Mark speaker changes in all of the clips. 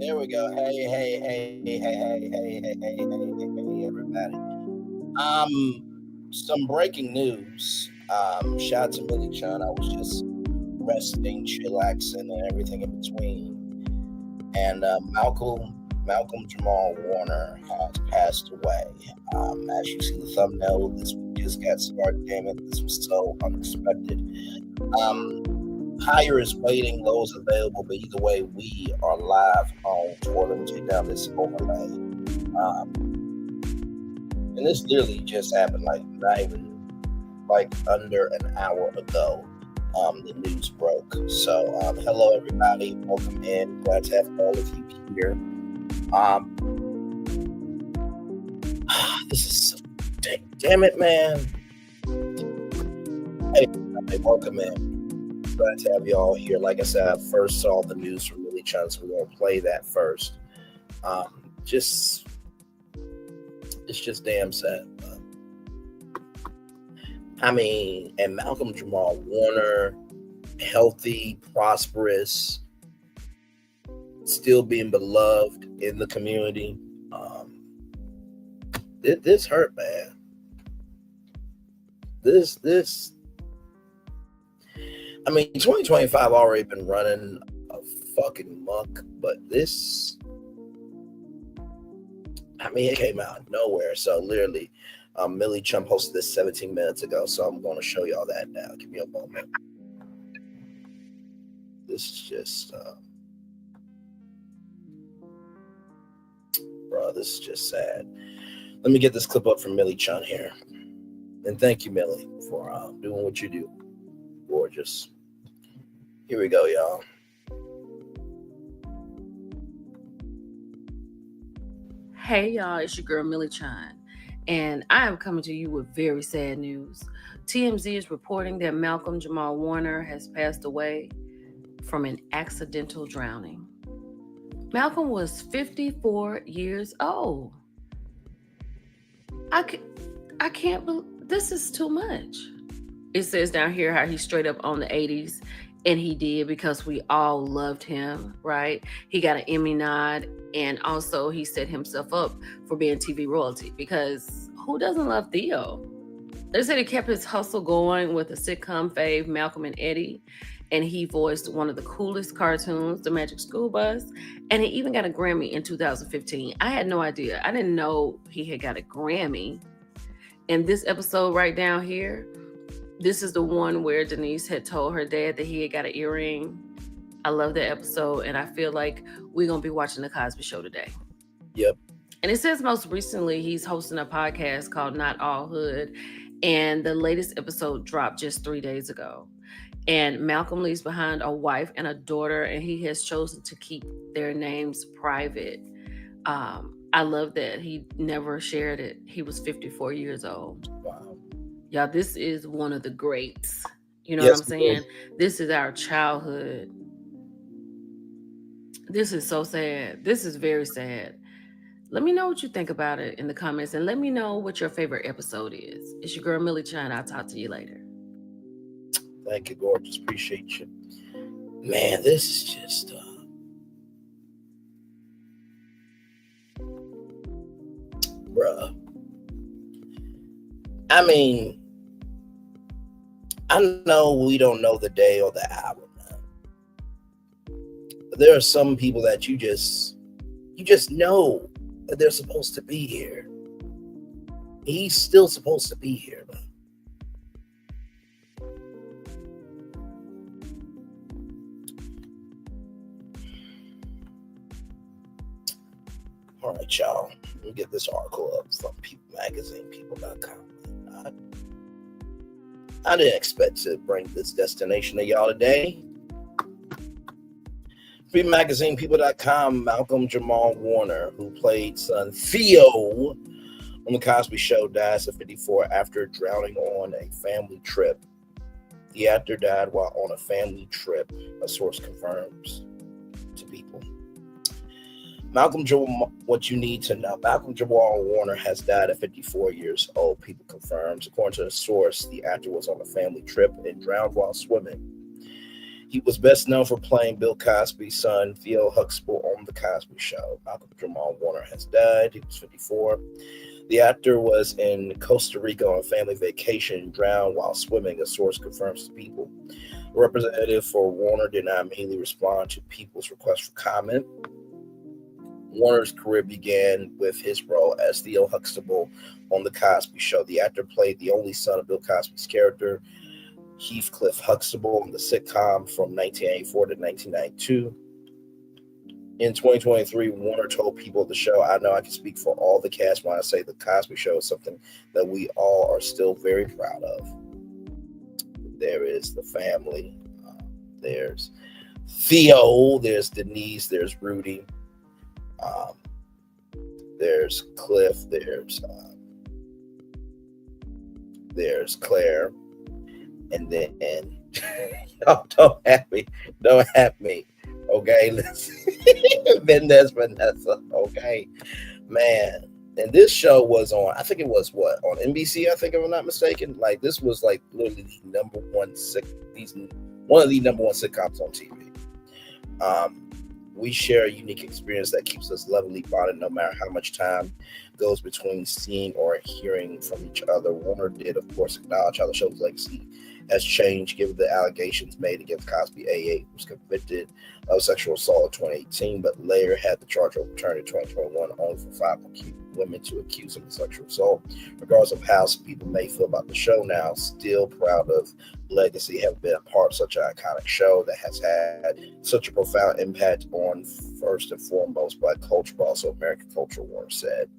Speaker 1: There we go. Hey, everybody. Some breaking news. Shout out to Millie Chan. I was just resting, chillaxing, and everything in between. And Malcolm Jamal Warner has passed away. As you see the thumbnail, this just got started. Damn it, this was so unexpected. Higher is waiting, low is available, but either way, we are live on Twitter. Let me take down this overlay. And this literally just happened, like not even like under an hour ago. The news broke. So, hello everybody, welcome in. Glad to have all of you here. This is damn it, man. Hey, welcome in. Glad to have you all here. Like I said, I first saw the news from Millie Chun, so we're gonna play that first. It's just damn sad. And Malcolm Jamal Warner, healthy, prosperous, still being beloved in the community. This hurt, man. This 2025 already been running a fucking muck, but this, it came out of nowhere. So literally, Millie Chum posted this 17 minutes ago, so I'm going to show y'all that now. Give me a moment. This is just, this is just sad. Let me get this clip up from Millie Chun here. And thank you, Millie, for doing what you do. Gorgeous. Here we go, y'all.
Speaker 2: Hey, y'all, it's your girl, Millie Chun, and I am coming to you with very sad news. TMZ is reporting that Malcolm Jamal Warner has passed away from an accidental drowning. Malcolm was 54 years old. I can't believe this is too much. It says down here how he straight up on the 80s, and he did because we all loved him, right? He got an Emmy nod, and also he set himself up for being TV royalty because who doesn't love Theo? They said he kept his hustle going with the sitcom fave Malcolm and Eddie, and he voiced one of the coolest cartoons, The Magic School Bus, and he even got a Grammy in 2015. I had no idea. I didn't know he had got a Grammy. And this episode right down here, this is the one where Denise had told her dad that he had got an earring. I love that episode, and I feel like we're going to be watching The Cosby Show today.
Speaker 1: Yep.
Speaker 2: And it says most recently he's hosting a podcast called Not All Hood, and the latest episode dropped just 3 days ago. And Malcolm leaves behind a wife and a daughter, and he has chosen to keep their names private. I love that he never shared it. He was 54 years old.
Speaker 1: Wow.
Speaker 2: Y'all, this is one of the greats. You know what I'm saying? This is our childhood. This is so sad. This is very sad. Let me know what you think about it in the comments, and let me know what your favorite episode is. It's your girl, Millie Chun. I'll talk to you later.
Speaker 1: Thank you, gorgeous. Appreciate you. Man, this is just... Bruh. I know we don't know the day or the hour, man. But there are some people that you just know that they're supposed to be here. He's still supposed to be here, man. All right, y'all. Let me get this article up from People Magazine, people.com. I didn't expect to bring this destination to y'all today. People Magazine, people.com, Malcolm Jamal Warner, who played son Theo on The Cosby Show, dies at 54 after drowning on a family trip. The actor died while on a family trip, a source confirms to People. Malcolm Jamal, what you need to know. Malcolm Jamal Warner has died at 54 years old, People confirms. According to the source, the actor was on a family trip and drowned while swimming. He was best known for playing Bill Cosby's son, Theo Huxtable, on The Cosby Show. Malcolm Jamal Warner has died. He was 54. The actor was in Costa Rica on family vacation, drowned while swimming, a source confirms to People. A representative for Warner did not immediately respond to People's request for comment. Warner's career began with his role as Theo Huxtable on The Cosby Show. The actor played the only son of Bill Cosby's character, Heathcliff Huxtable, in the sitcom from 1984 to 1992. In 2023, Warner told People of the show, "I know I can speak for all the cast when I say The Cosby Show is something that we all are still very proud of." There is the family. There's Theo. There's Denise. There's Rudy. There's Cliff. There's Claire. And then, y'all don't have me. Okay, listen. Then there's Vanessa. Okay, man. And this show was on, I think it was on NBC, I think, if I'm not mistaken. Like, this was like literally one of the number one sitcoms on TV. We share a unique experience that keeps us lovingly bonded no matter how much time goes between seeing or hearing from each other. Warner did, of course, acknowledge how the show's legacy has changed given the allegations made against Cosby. A8 was convicted of sexual assault in 2018, but later had the charge overturned in 2021, only for 5 women to accuse him of sexual assault. Regardless of how some people may feel about the show now, still proud of legacy, have been a part of such an iconic show that has had such a profound impact on, first and foremost, Black culture, but also American culture, Warner said.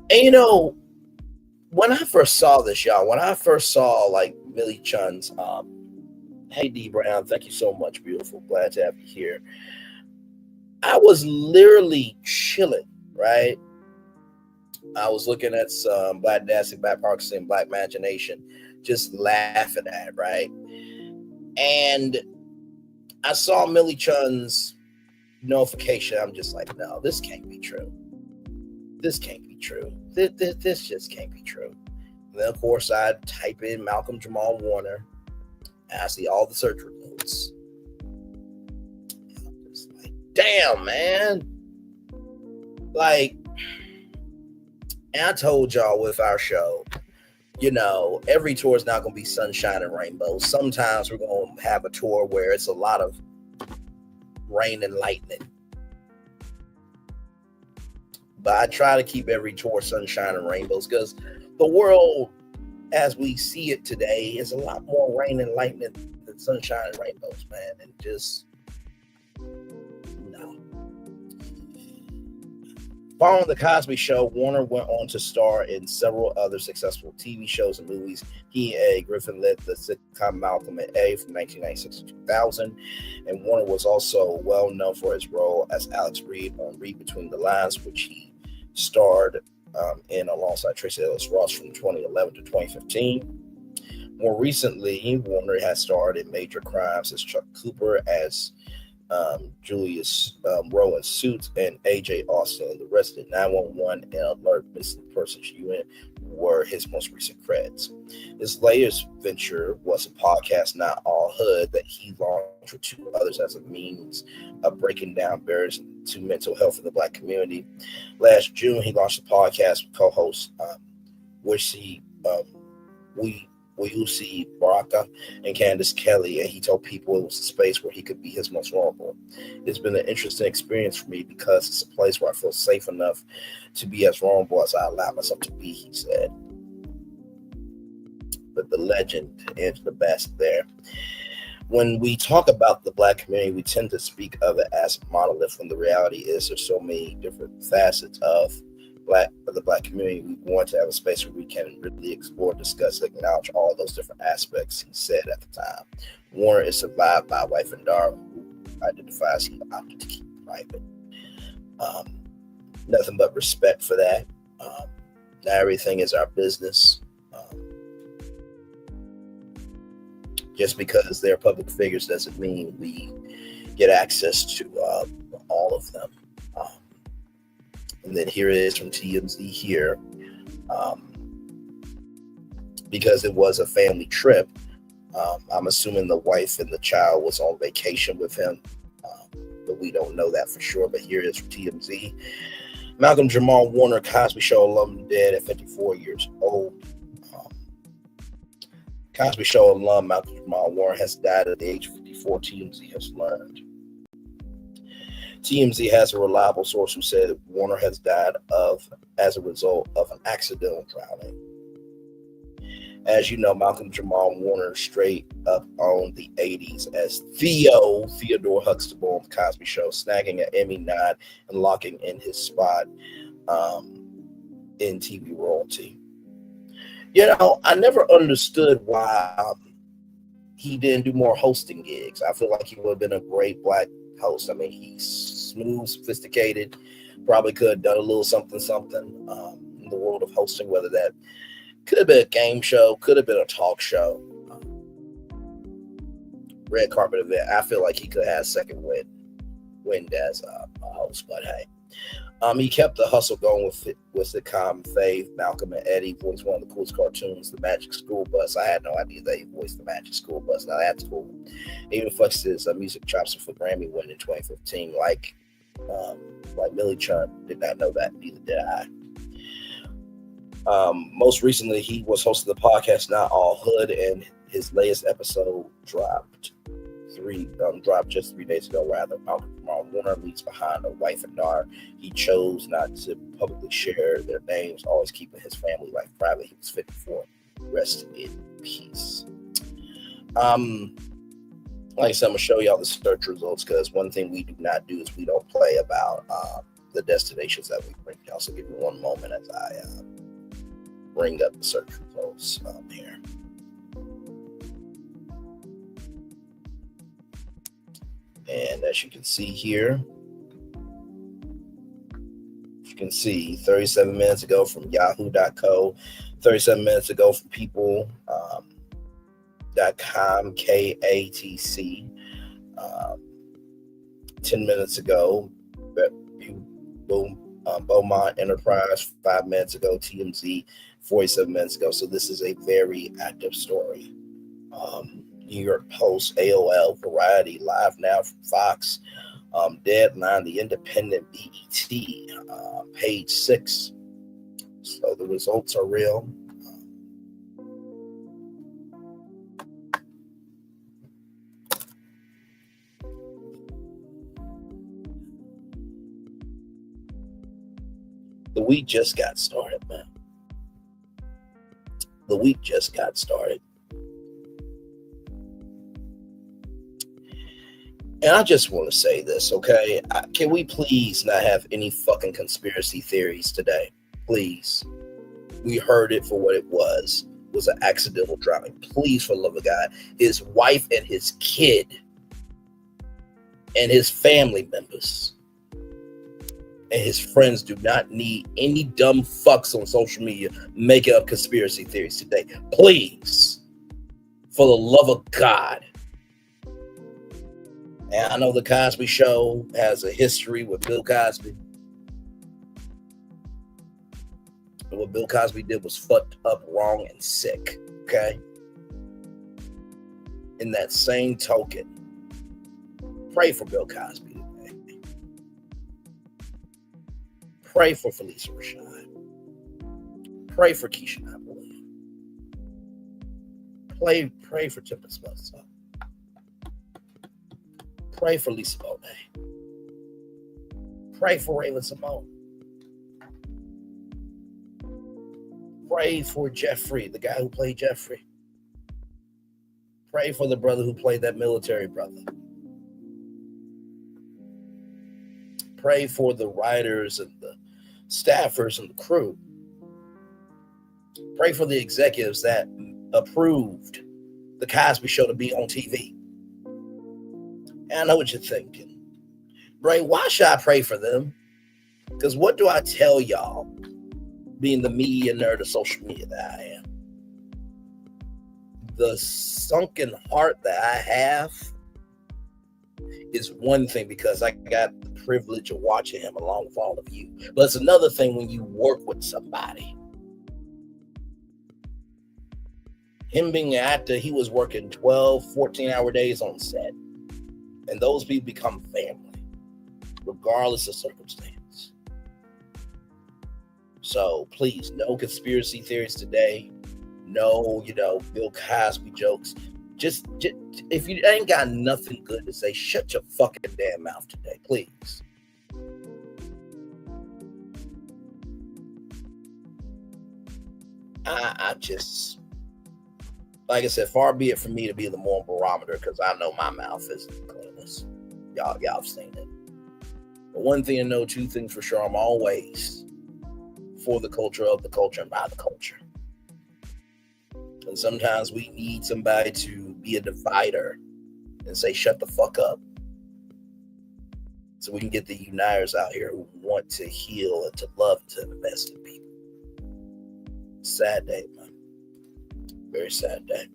Speaker 1: And when I first saw this, y'all, like Millie Chun's, hey D Brown, thank you so much, beautiful. Glad to have you here. I was literally chilling, right? I was looking at some Black Dancing, Black Parks, and Black Imagination, just laughing at it, right? And I saw Millie Chun's notification. I'm just like, no, this can't be true. This can't be true. This just can't be true. And then, of course, I type in Malcolm Jamal Warner, and I see all the search results. I'm just like, damn, man. Like, and I told y'all with our show, every tour is not going to be sunshine and rainbows. Sometimes we're going to have a tour where it's a lot of rain and lightning. But I try to keep every tour sunshine and rainbows, because the world, as we see it today, is a lot more rain and lightning than sunshine and rainbows, man. And just, no. Following The Cosby Show, Warner went on to star in several other successful TV shows and movies. He and A. Griffin led the sitcom Malcolm and A from 1996 to 2000. And Warner was also well known for his role as Alex Reed on Read Between the Lines, which he starred in alongside Tracee Ellis Ross from 2011 to 2015. More recently, Warner has starred in Major Crimes as Chuck Cooper, as Julius Rowe in Suits, and AJ Austin in the Resident 911 and Alert Missing Persons Unit were his most recent credits. His latest venture was a podcast, Not All Hood, that he launched with 2 others as a means of breaking down barriers to mental health in the Black community. Last June, he launched a podcast with co-hosts Weusi Baraka and Candace Kelly, and he told people it was a space where he could be his most vulnerable. It's been an interesting experience for me because it's a place where I feel safe enough to be as vulnerable as I allow myself to be, he said. But the legend is the best there. When we talk about the Black community, we tend to speak of it as a monolith, when the reality is there's so many different facets of the Black community. We want to have a space where we can really explore, discuss, acknowledge all those different aspects, he said at the time. Warner is survived by a wife and daughter who identifies he opted to keep private. Nothing but respect for that. Not everything is our business. Just because they're public figures doesn't mean we get access to all of them. And then here it is from TMZ here. Because it was a family trip, I'm assuming the wife and the child was on vacation with him, but we don't know that for sure. But here it is from TMZ. Malcolm Jamal Warner, Cosby Show alum, dead at 54 years old. Cosby Show alum Malcolm Jamal Warner has died at the age of 54, TMZ has learned. TMZ has a reliable source who said Warner has died as a result of an accidental drowning. As you know, Malcolm Jamal Warner straight up owned the 80s as Theodore Huxtable on the Cosby Show, snagging an Emmy nod and locking in his spot in TV royalty. You know, I never understood why he didn't do more hosting gigs. I feel like he would have been a great black host. I mean, he's smooth, sophisticated, probably could have done a little something in the world of hosting, whether that could have been a game show, could have been a talk show, red carpet event. I feel like he could have had second wind as a host, but hey. He kept the hustle going with the sitcom fave Malcolm and Eddie, voiced one of the coolest cartoons, The Magic School Bus. I had no idea they voiced The Magic School Bus. Now that's cool. Even flexed his music chops for Grammy win in 2015. Like Millie Chunt, did not know that. Neither did I. Most recently, he was hosting the podcast Not All Hood, and his latest episode dropped just 3 days ago. Rather, Malcolm Jamal Warner leaves behind a wife and daughter. He chose not to publicly share their names, always keeping his family life private. He was 54. Rest in peace. Like I said, I'm gonna show y'all the search results, because one thing we do not do is we don't play about the destinations that we bring y'all. So give me one moment as I bring up the search results here. And as you can see here, you can see 37 minutes ago from yahoo.co, 37 minutes ago from people.com, KATC, 10 minutes ago, Beaumont Enterprise, 5 minutes ago, TMZ, 47 minutes ago. So this is a very active story. New York Post, AOL, Variety, Live Now from Fox, Deadline, The Independent, BET, Page 6. So the results are real. The week just got started, man. The week just got started. And I just want to say this, okay? Can we please not have any fucking conspiracy theories today? Please. We heard it for what it was an accidental drowning. Please, for the love of God. His wife and his kid and his family members and his friends do not need any dumb fucks on social media making up conspiracy theories today. Please. For the love of God. And I know the Cosby Show has a history with Bill Cosby. And what Bill Cosby did was fucked up, wrong, and sick. Okay? In that same token, pray for Bill Cosby today. Pray for Felicia Rashad. Pray for Keisha Napoli. Pray for Tempest Spencer. Pray for Lisa Bonet. Pray for Raven Simone. Pray for Jeffrey, the guy who played Jeffrey. Pray for the brother who played that military brother. Pray for the writers and the staffers and the crew. Pray for the executives that approved the Cosby Show to be on TV. And I know what you're thinking. Bray, why should I pray for them? Because what do I tell y'all, being the media nerd of social media that I am? The sunken heart that I have is one thing because I got the privilege of watching him along with all of you. But it's another thing when you work with somebody. Him being an actor, he was working 12, 14-hour days on set. And those people become family, regardless of circumstance. So please, no conspiracy theories today. No, Bill Cosby jokes. Just if you ain't got nothing good to say, shut your fucking damn mouth today, please. I just, like I said, far be it from me to be the moral barometer because I know my mouth is the cleanest. Y'all have seen it. But one thing to know, two things for sure, I'm always for the culture, of the culture, and by the culture. And sometimes we need somebody to be a divider and say, shut the fuck up. So we can get the uniters out here who want to heal and to love and to invest in people. Sad day, man. Very sad day.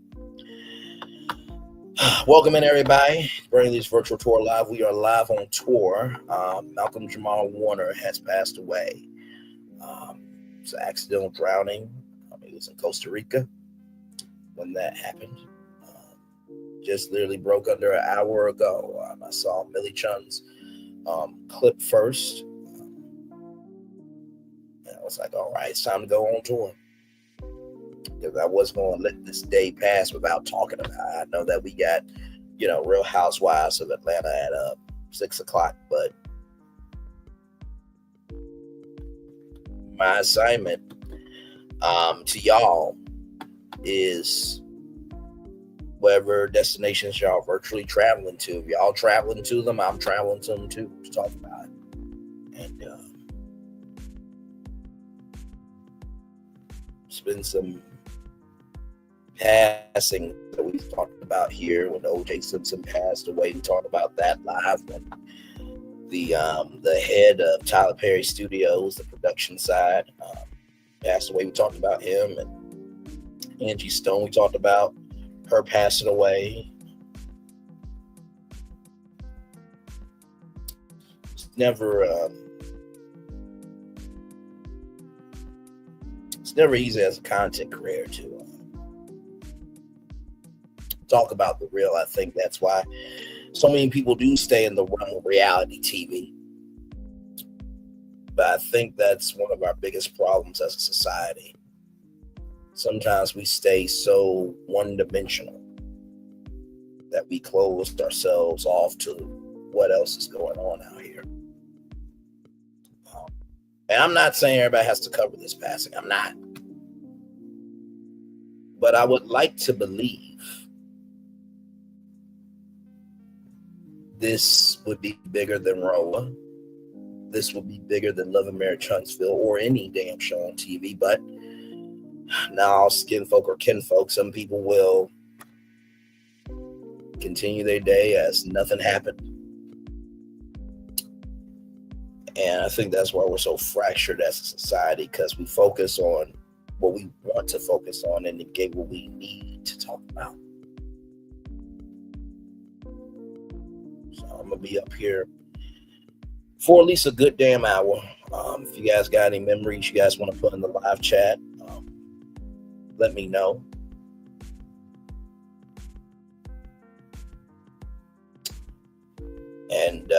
Speaker 1: Welcome in, everybody. Braylon's Virtual Tour Live. We are live on tour. Malcolm Jamal Warner has passed away. It's an accidental drowning. He was in Costa Rica when that happened. Just literally broke under an hour ago. I saw Millie Chun's clip first. And I was like, all right, it's time to go on tour. Because I wasn't going to let this day pass without talking about it. I know that we got, Real Housewives of Atlanta at 6 o'clock, but my assignment to y'all is whatever destinations y'all virtually traveling to. If y'all traveling to them, I'm traveling to them too to talk about it. And it's been some passing that we've talked about here. When O.J. Simpson passed away, we talked about that live. When the head of Tyler Perry Studios, the production side, passed away, we talked about him. And Angie Stone, we talked about her passing away. It's never easy as a content creator to talk about the real. I think that's why so many people do stay in the realm of reality TV. But I think that's one of our biggest problems as a society. Sometimes we stay so one-dimensional that we closed ourselves off to what else is going on out here. And I'm not saying everybody has to cover this passing. I'm not. But I would like to believe this would be bigger than Roa. This would be bigger than Love and Marriage Huntsville or any damn show on TV. But now, skinfolk or kinfolk, some people will continue their day as nothing happened. And I think that's why we're so fractured as a society, because we focus on what we want to focus on and negate what we need to talk about. So I'm going to be up here for at least a good damn hour. If you guys got any memories you guys want to put in the live chat, let me know. And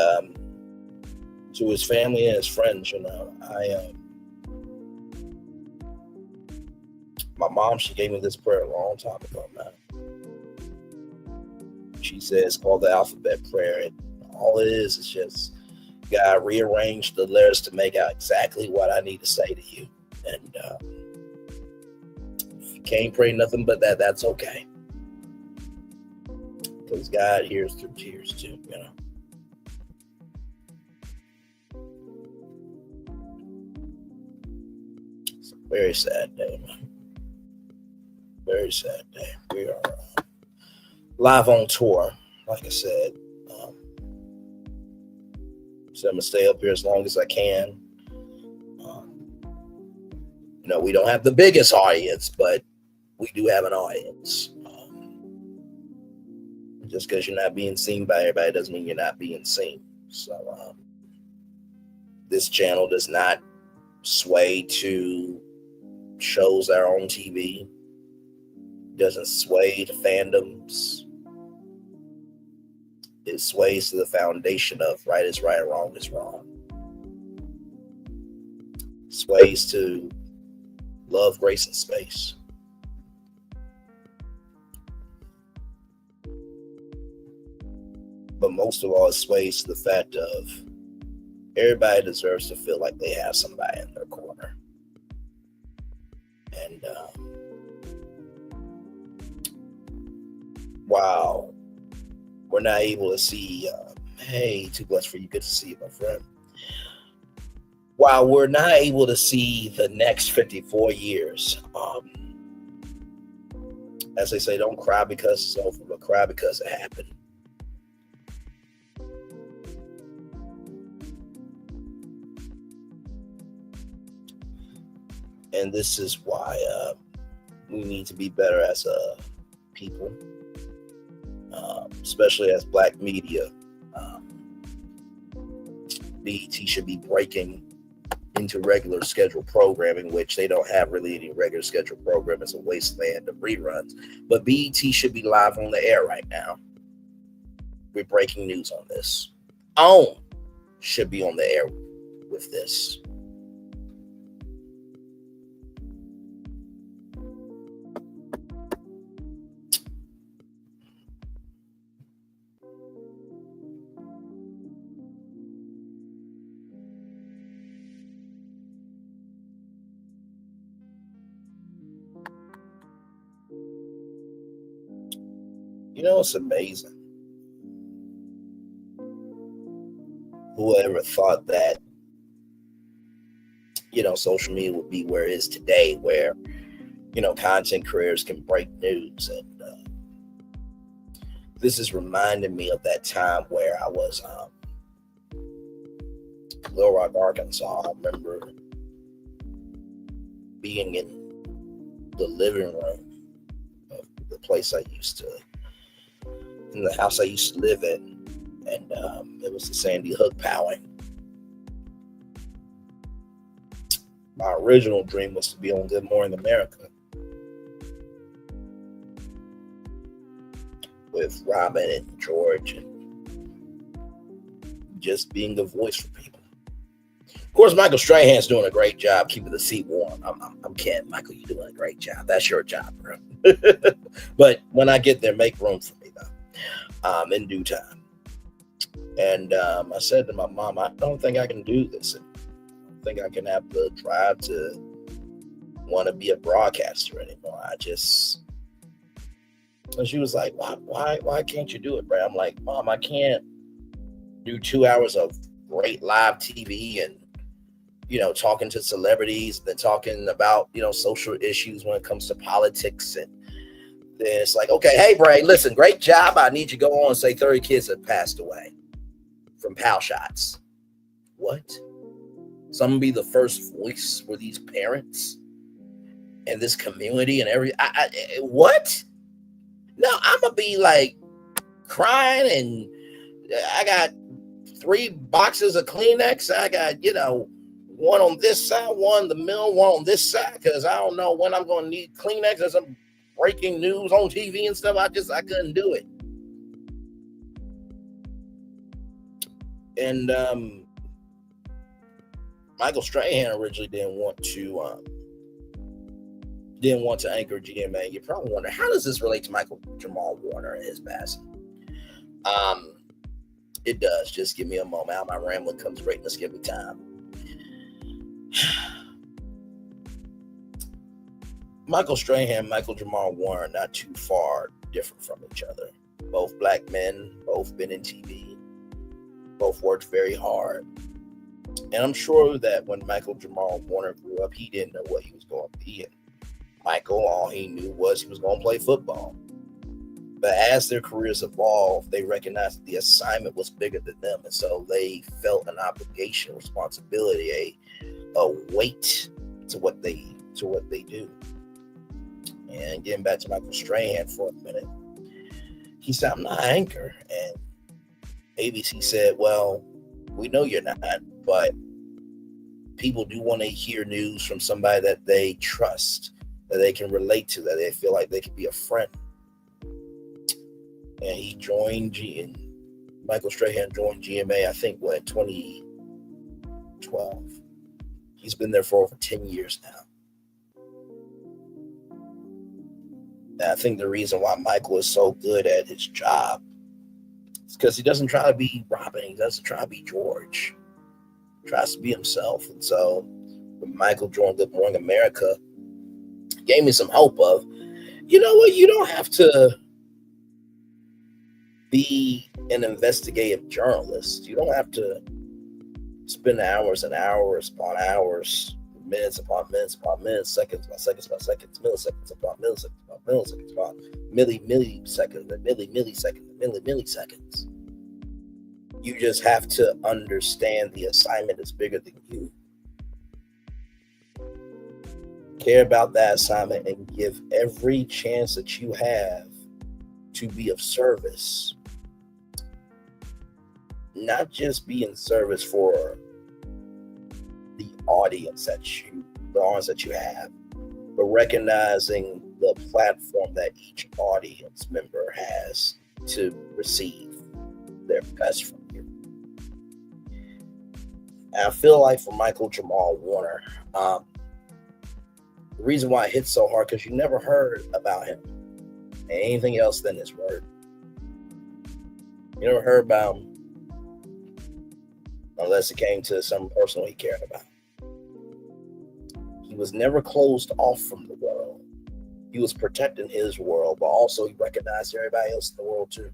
Speaker 1: to his family and his friends, my mom, she gave me this prayer a long time ago, man. She says, called the alphabet prayer. And all it is just God rearranged the letters to make out exactly what I need to say to you. And if you can't pray nothing but that, that's okay. Because God hears through tears too, It's a very sad day, man. Very sad day. We are live on tour, like I said. So I'm going to stay up here as long as I can. We don't have the biggest audience, but we do have an audience. Just because you're not being seen by everybody doesn't mean you're not being seen. So this channel does not sway to shows that are on TV. Doesn't sway to fandoms. It sways to the foundation of right is right, wrong is wrong. Sways to love, grace, and space. But most of all, it sways to the fact of everybody deserves to feel like they have somebody in their corner. And while we're not able to see, hey, too blessed for you, good to see you, my friend. While we're not able to see the next 54 years, as they say, don't cry because it's over, but cry because it happened. And this is why we need to be better as a people, especially as Black media. BET should be breaking into regular scheduled programming, which they don't have really any regular scheduled program. It's a wasteland of reruns. But BET should be live on the air right now. We're breaking news on this. OWN should be on the air with this. You know, it's amazing. Whoever thought that, social media would be where it is today, where, content creators can break news. And this is reminding me of that time where I was Little Rock, Arkansas. I remember being in the living room of the place I used to, in the house I used to live in, and it was the Sandy Hook powing. My original dream was to be on Good Morning America with Robin and George, and just being the voice for people. Of course, Michael Strahan's doing a great job keeping the seat warm. I'm kidding, Michael. You're doing a great job. That's your job, bro. But when I get there, make room for me, though, in due time. And I said to my mom, I don't think I can do this. I don't think I can have the drive to want to be a broadcaster anymore. And she was like, why can't you do it, Brad? I'm like, Mom, I can't do 2 hours of great live TV and, talking to celebrities, then talking about, social issues when it comes to politics. And then it's like, okay, hey, Brad, listen, great job. I need you to go on and say 30 kids have passed away from PAL shots. What? So I'm going to be the first voice for these parents and this community and what? No, I'm going to be like crying, and I got 3 boxes of Kleenex. I got, one on this side, one in the middle, one on this side, because I don't know when I'm going to need Kleenex. There's some breaking news on TV and stuff. I couldn't do it. And Michael Strahan originally didn't want to anchor GMA. You probably wonder, how does this relate to Jamal Warner and his passing? It does. Just give me a moment. Out my rambling comes greatness. Give me time. Michael Strahan, Michael Jamal Warner, not too far different from each other. Both Black men, both been in TV, both worked very hard. And I'm sure that when Michael Jamal Warner grew up, he didn't know what he was going to be. And Michael, all he knew was he was going to play football. But as their careers evolved, they recognized that the assignment was bigger than them. And so they felt an obligation, responsibility, a weight to what they do. And getting back to Michael Strahan for a minute, He said, I'm not an anchor. And ABC said, well, we know you're not, but people do want to hear news from somebody that they trust, that they can relate to, that they feel like they can be a friend. And he joined Michael Strahan joined GMA, I think, 2012. He's been there for over 10 years now. And I think the reason why Michael is so good at his job is because he doesn't try to be Robin. He doesn't try to be George. He tries to be himself. And so when Michael joined Good Morning America, it gave me some hope of, you know what, you don't have to be an investigative journalist. You don't have to spend hours and hours upon hours, minutes upon minutes upon minutes, seconds upon seconds upon seconds, milliseconds upon milliseconds upon milliseconds upon milliseconds and milliseconds. You just have to understand the assignment is bigger than you. Care about that assignment and give every chance that you have to be of service. Not just be in service for the audience that you have, but recognizing the platform that each audience member has to receive their best from you. And I feel like for Michael Jamal Warner, the reason why it hits so hard, because you never heard about him and anything else than his word. You never heard about him unless it came to some person he cared about. He was never closed off from the world. He was protecting his world, but also he recognized everybody else in the world too.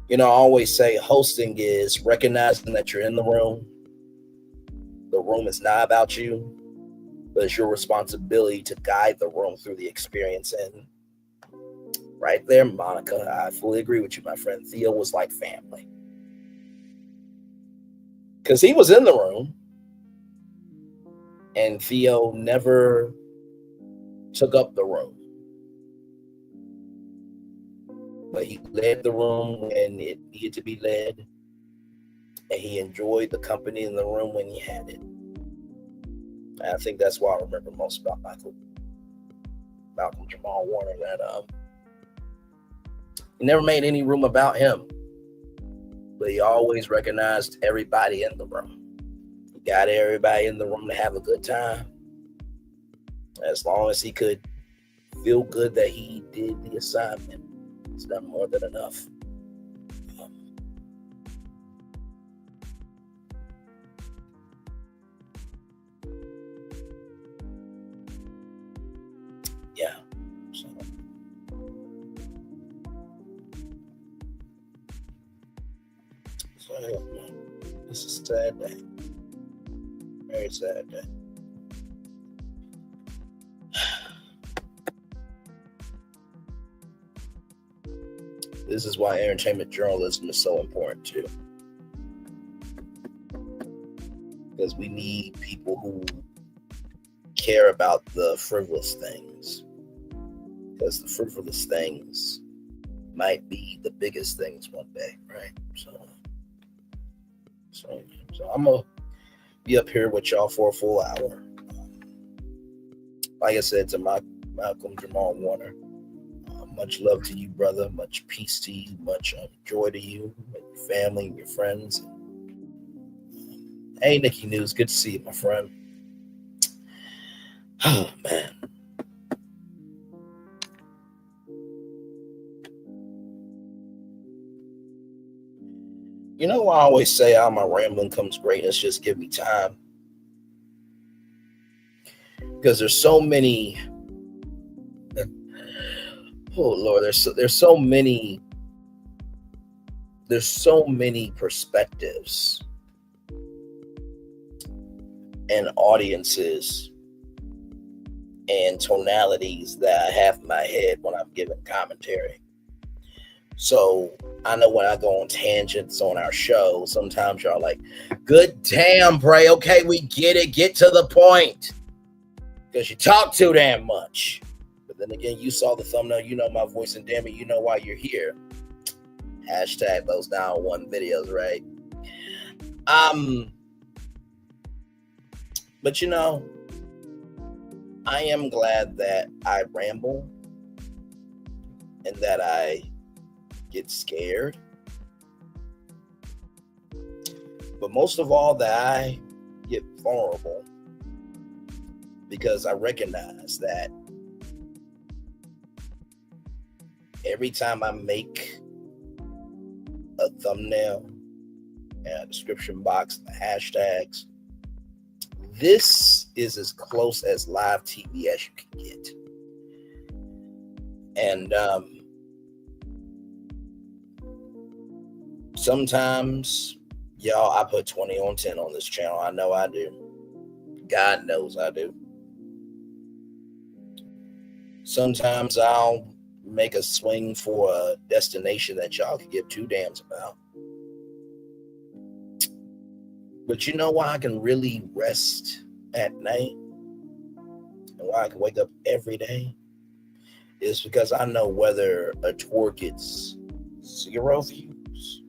Speaker 1: You know, I always say hosting is recognizing that you're in the room. The room is not about you, but it's your responsibility to guide the room through the experience. And right there, Monica, I fully agree with you, my friend. Theo was like family. Because he was in the room, and Theo never took up the room. But he led the room when it needed to be led, and he enjoyed the company in the room when he had it. And I think that's what I remember most about Malcolm Jamal Warner, that he never made any room about him, but he always recognized everybody in the room. He got everybody in the room to have a good time. As long as he could feel good that he did the assignment, it's done more than enough. Yeah. So yeah, this is a sad day. Very sad day. This is why entertainment journalism is so important too. Because we need people who care about the frivolous things. Because the frivolous things might be the biggest things one day, right? So I'm going to be up here with y'all for a full hour. Like I said to Malcolm Jamal Warner, much love to you, brother. Much peace to you. Much joy to you and your family and your friends. Hey, Nikki News. Good to see you, my friend. Oh, man. You know, I always say out of my rambling comes greatness. Just give me time. Because there's so many... Oh Lord, there's so many perspectives and audiences and tonalities that I have in my head when I'm giving commentary. So I know when I go on tangents on our show, sometimes y'all like, good damn, Bray, okay, we get it, get to the point. Because you talk too damn much. But then again, you saw the thumbnail, you know my voice, and damn it, you know why you're here. Hashtag those 901 videos, right? But you know, I am glad that I ramble and that I get scared. But most of all, that I get vulnerable, because I recognize that every time I make a thumbnail and a description box, the hashtags, this is as close as live TV as you can get. And sometimes, y'all, I put 20 on 10 on this channel. I know I do. God knows I do. Sometimes I'll make a swing for a destination that y'all can give two damns about. But you know why I can really rest at night and why I can wake up every day is because I know whether a tour gets 0 views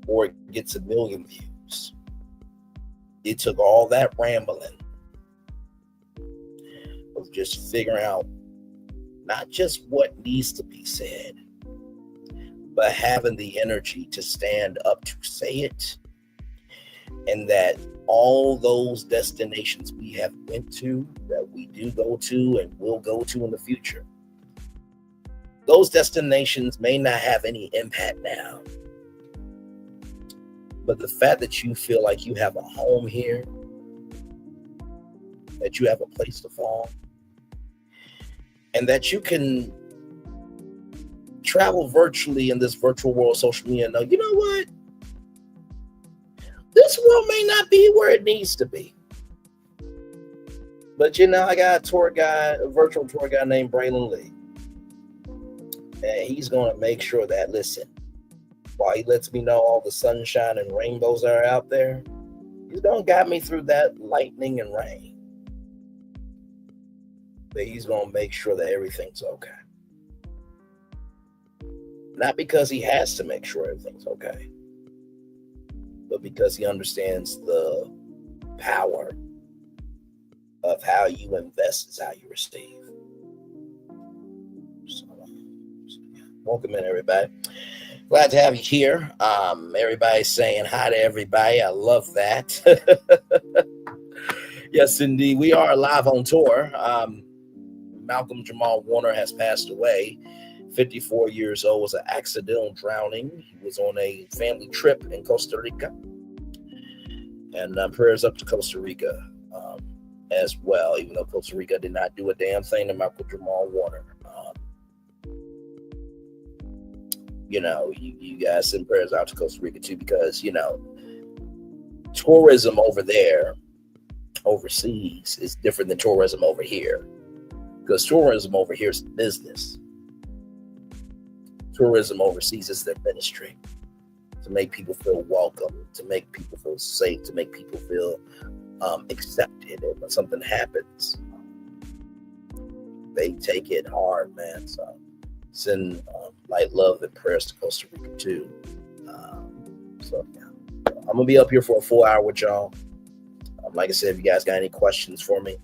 Speaker 1: or it gets 1 million views. It took all that rambling of just figuring out not just what needs to be said, but having the energy to stand up to say it. And that all those destinations we have went to, that we do go to and will go to in the future, those destinations may not have any impact now. But the fact that you feel like you have a home here, that you have a place to fall, and that you can travel virtually in this virtual world, social media, and know, you know what? This world may not be where it needs to be. But you know, I got a virtual tour guide named Braylon Lee. And he's going to make sure that, listen, while he lets me know all the sunshine and rainbows that are out there, he's going to guide me through that lightning and rain. But he's going to make sure that everything's okay. Not because he has to make sure everything's okay, but because he understands the power of how you invest is how you receive. So yeah. Welcome in, everybody. Glad to have you here. Everybody's saying hi to everybody. I love that. Yes, indeed. We are live on tour. Malcolm Jamal Warner has passed away. 54 years old, was an accidental drowning. He was on a family trip in Costa Rica. And prayers up to Costa Rica as well, even though Costa Rica did not do a damn thing to Malcolm Jamal Warner. You know, you guys send prayers out to Costa Rica too, because, you know, tourism over there, overseas, is different than tourism over here. Because tourism over here is business. Tourism overseas is their ministry. To make people feel welcome, to make people feel safe, to make people feel accepted. And when something happens, they take it hard, man. So send light love and prayers to Costa Rica too. So yeah, I'm gonna be up here for a full hour with y'all. Like I said, if you guys got any questions for me,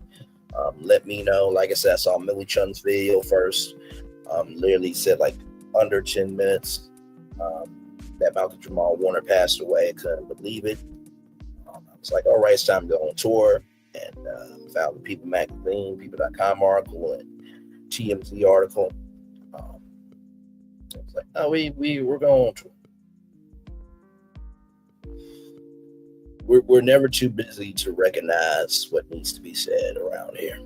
Speaker 1: let me know. Like I said, I saw Millie Chun's video first. Literally said like under 10 minutes that Malcolm Jamal Warner passed away. I couldn't believe it. I was like, all right, it's time to go on tour. And found the People magazine, people.com article, and TMZ article. I was like, oh, we're going on tour. We're never too busy to recognize what needs to be said around here.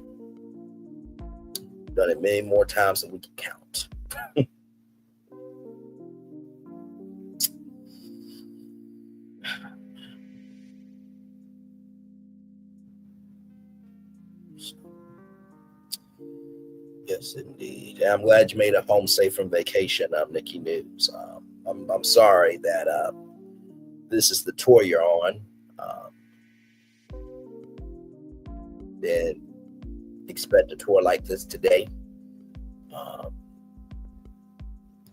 Speaker 1: Done it many more times than we can count. Yes, indeed. And I'm glad you made it home safe from vacation, Nikki News. I'm sorry that this is the tour you're on. Didn't expect a tour like this today.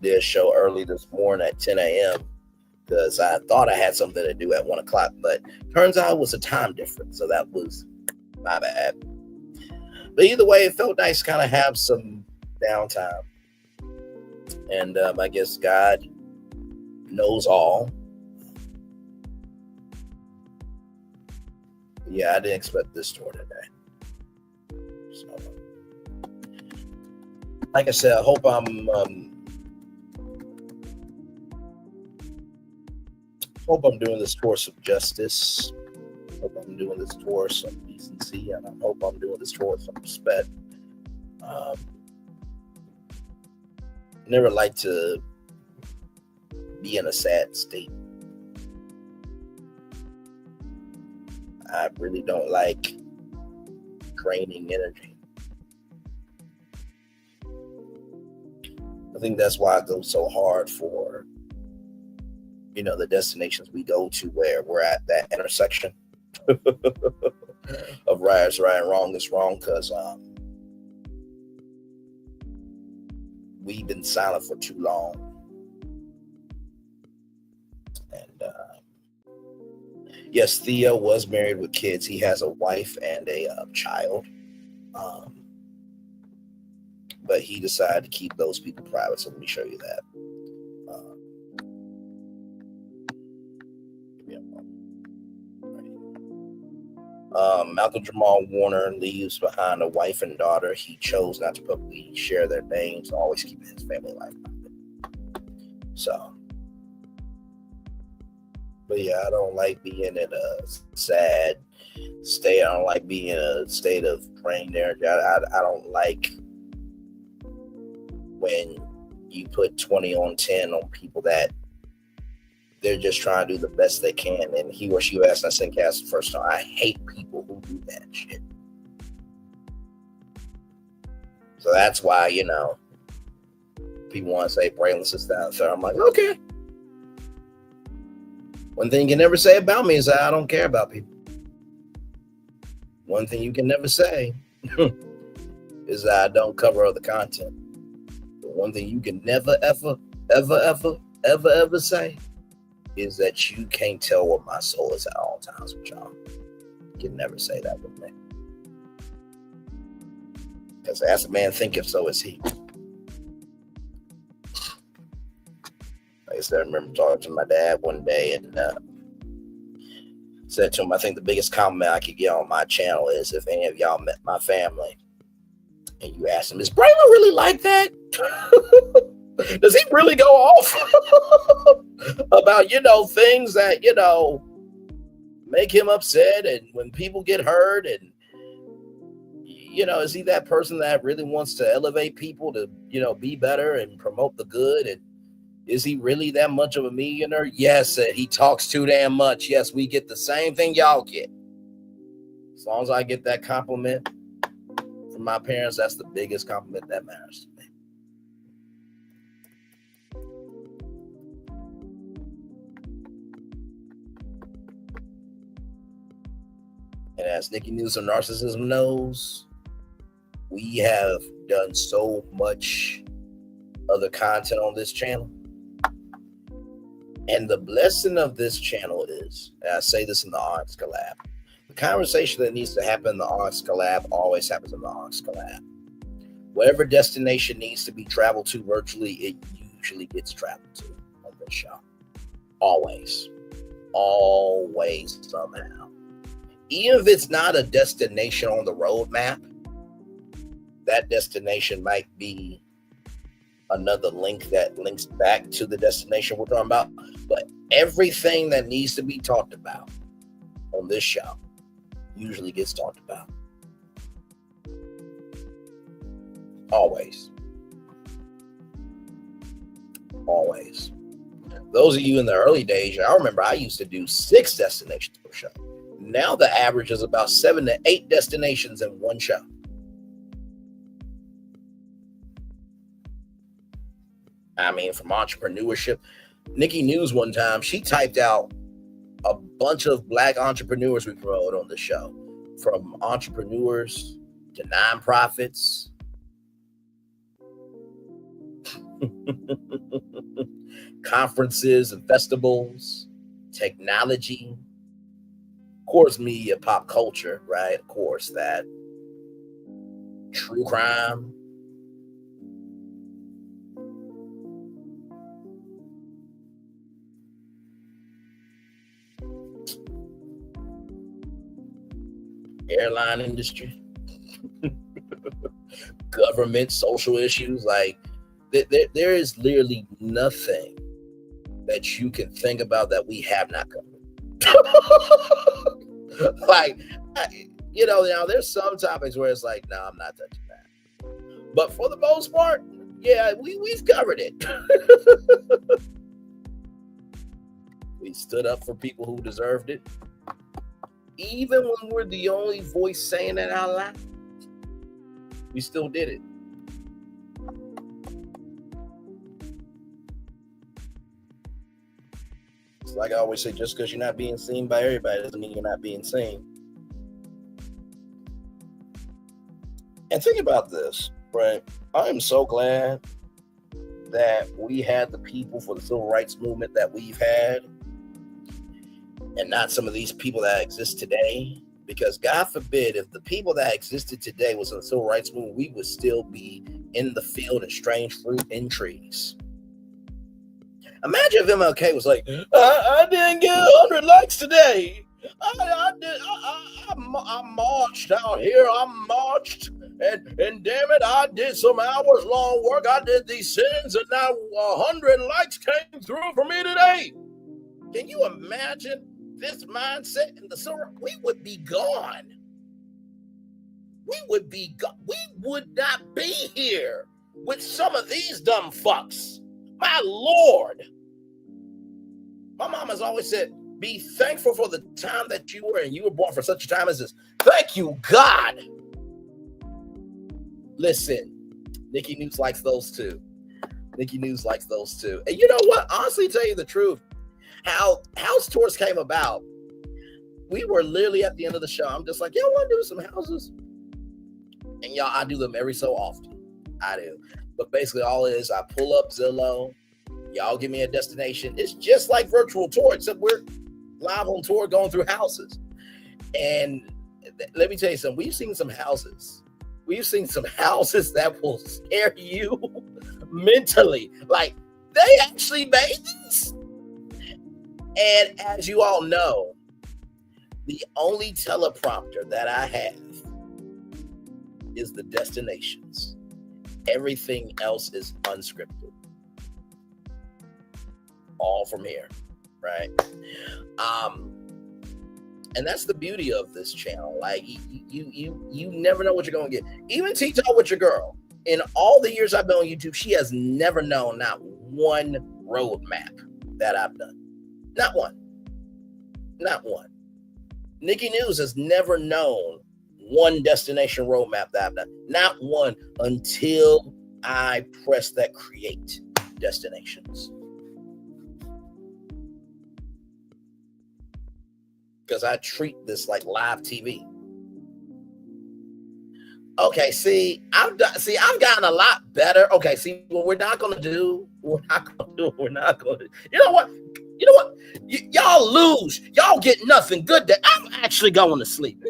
Speaker 1: did a show early this morning at 10 a.m. because I thought I had something to do at 1 o'clock, but turns out it was a time difference, so that was my bad. But either way, it felt nice to kind of have some downtime. And I guess God knows all. Yeah, I didn't expect this tour today. So, like I said, I hope I'm doing this tour some justice. Hope I'm doing this tour some decency, and I hope I'm doing this tour some respect. Never like to be in a sad state. I really don't like draining energy. I think that's why I go so hard for, the destinations we go to where we're at that intersection of right is right and wrong is wrong, because we've been silent for too long. And yes, Theo was married with kids. He has a wife and a child. But he decided to keep those people private. So let me show you that. Malcolm Jamal Warner leaves behind a wife and daughter. He chose not to publicly share their names, always keeping his family life private. So, but yeah, I don't like being in a sad state. I don't like being in a state of drained energy. I don't like when you put 20 on 10 on people that they're just trying to do the best they can, and he or she who asked, I said, cast the first time. I hate people who do that shit. So that's why, people want to say Braylon sits down. So I'm like, okay. One thing you can never say about me is that I don't care about people. One thing you can never say is that I don't cover other content. But one thing you can never, ever say is that you can't tell what my soul is at all times with y'all. You can never say that with me. Because as a man thinketh, so is he. Like I said, I remember talking to my dad one day and said to him, I think the biggest compliment I could get on my channel is if any of y'all met my family and you ask him, is Braylon really like that? Does he really go off about, things that, make him upset, and when people get hurt, and, is he that person that really wants to elevate people to, be better and promote the good? And is he really that much of a millionaire? Yes, he talks too damn much. Yes, we get the same thing y'all get. As long as I get that compliment from my parents, that's the biggest compliment that matters to me. And as Nikki News of Narcissism knows, we have done so much other content on this channel. And the blessing of this channel is, and I say this in the Onyx collab, the conversation that needs to happen in the Onyx collab always happens in the Onyx collab. Whatever destination needs to be traveled to virtually, it usually gets traveled to on this show. Always. Always somehow. Even if it's not a destination on the roadmap, that destination might be another link that links back to the destination we're talking about. But everything that needs to be talked about on this show usually gets talked about. Always. Always. Those of you in the early days, I remember I used to do 6 destinations per show. Now the average is about 7 to 8 destinations in one show. I mean, from entrepreneurship. Nikki News one time, she typed out a bunch of Black entrepreneurs we promote on the show. From entrepreneurs to nonprofits. Conferences and festivals, technology, of course, media, pop culture, right? Of course, that true crime. Airline industry, government, social issues. Like, there is literally nothing that you can think about that we have not covered. Like, now there's some topics where it's like, no, I'm not touching that. But for the most part, yeah, we've covered it. We stood up for people who deserved it. Even when we're the only voice saying it out loud, we still did it. It's like I always say, just because you're not being seen by everybody doesn't mean you're not being seen. And think about this, right? I am so glad that we had the people for the civil rights movement that we've had, and not some of these people that exist today. Because God forbid, if the people that existed today was in the civil rights movement, we would still be in the field and strange fruit in trees. Imagine if MLK was like, I didn't get 100 likes today. I marched out here. I marched, and damn it, I did some hours long work. I did these sins, and now 100 likes came through for me today. Can you imagine this mindset in the silver? We would be gone. We would be gone. We would not be here with some of these dumb fucks. My Lord. My mom has always said, be thankful for the time that you were in. You were born for such a time as this. Thank you, God. Listen, Nikki News likes those too. Nikki News likes those too. And you know what? Honestly, tell you the truth, how house tours came about, we were literally at the end of the show. I'm just like, y'all want to do some houses? And y'all, I do them every so often. I do. But basically all it is, I pull up Zillow. Y'all give me a destination. It's just like virtual tour, except we're live on tour going through houses. And let me tell you something. We've seen some houses. We've seen some houses that will scare you mentally. Like, they actually made this. And as you all know, the only teleprompter that I have is the destinations. Everything else is unscripted. All from here, right? And that's the beauty of this channel. Like, you never know what you're gonna get. Even Tea Talk with your girl. In all the years I've been on YouTube, she has never known not one roadmap that I've done. Not one. Not one. Nikki News has never known one destination roadmap that I've done. Not one, until I press that create destinations. Because I treat this like live TV. Okay, see, I've gotten a lot better. Okay, see, what we're not gonna do. You know what? Y'all lose. Y'all get nothing good. I'm actually going to sleep.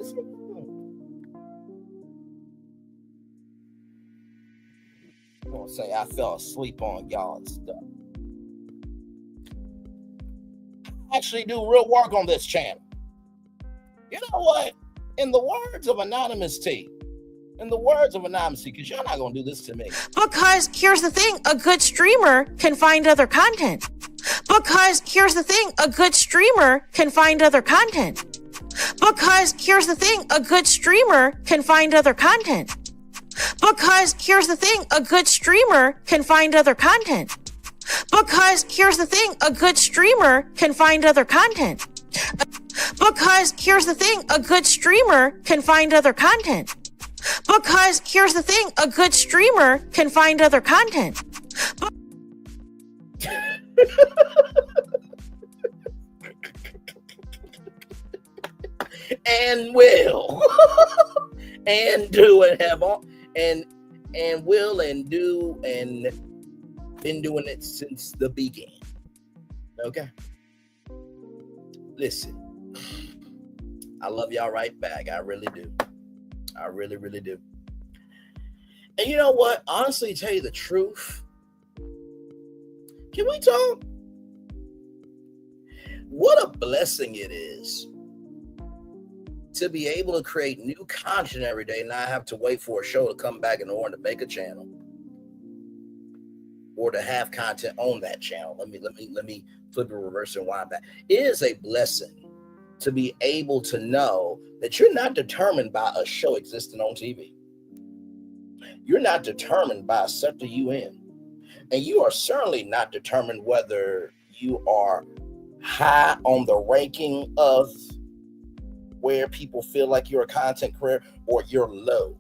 Speaker 1: I'm gonna say I fell asleep on y'all and stuff. I actually do real work on this channel. You know what? In the words of Anonymous T, because y'all not gonna do this to me.
Speaker 3: Because here's the thing, a good streamer can find other content. Because here's the thing, a good streamer can find other content. Because here's the thing, a good streamer can find other content. Because here's the thing, a good streamer can find other content. Because here's the thing, a good streamer can find other content. Because here's the thing, a good streamer can find other content. Because here's the thing, a good streamer can find other content.
Speaker 1: And will and do and have all and will and do and Been doing it since the beginning. Okay? Listen. I love y'all right back. I really do. I really, really do. And you know what? Honestly, to tell you the truth, can we talk? What a blessing it is to be able to create new content every day, not have to wait for a show to come back in order to make a channel or to have content on that channel. Let me flip it reverse and wind back. It is a blessing to be able to know that you're not determined by a show existing on TV. You're not determined by a sector you in. And you are certainly not determined whether you are high on the ranking of where people feel like you're a content creator or you're low.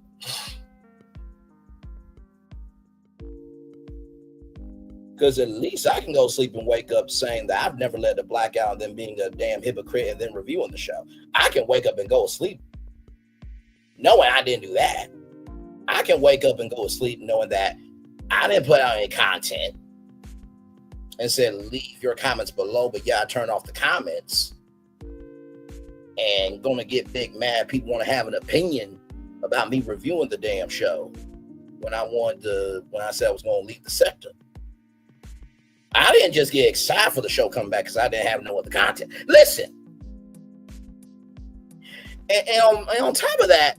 Speaker 1: Because at least I can go sleep and wake up saying that I've never led a blackout and then being a damn hypocrite and then reviewing the show. I can wake up and go to sleep knowing I didn't do that. I can wake up and go to sleep knowing that I didn't put out any content and said, leave your comments below, but yeah, I turned off the comments and gonna get big mad. People want to have an opinion about me reviewing the damn show when I said I was gonna leave the sector. I didn't just get excited for the show coming back because I didn't have no other content. Listen, and on top of that,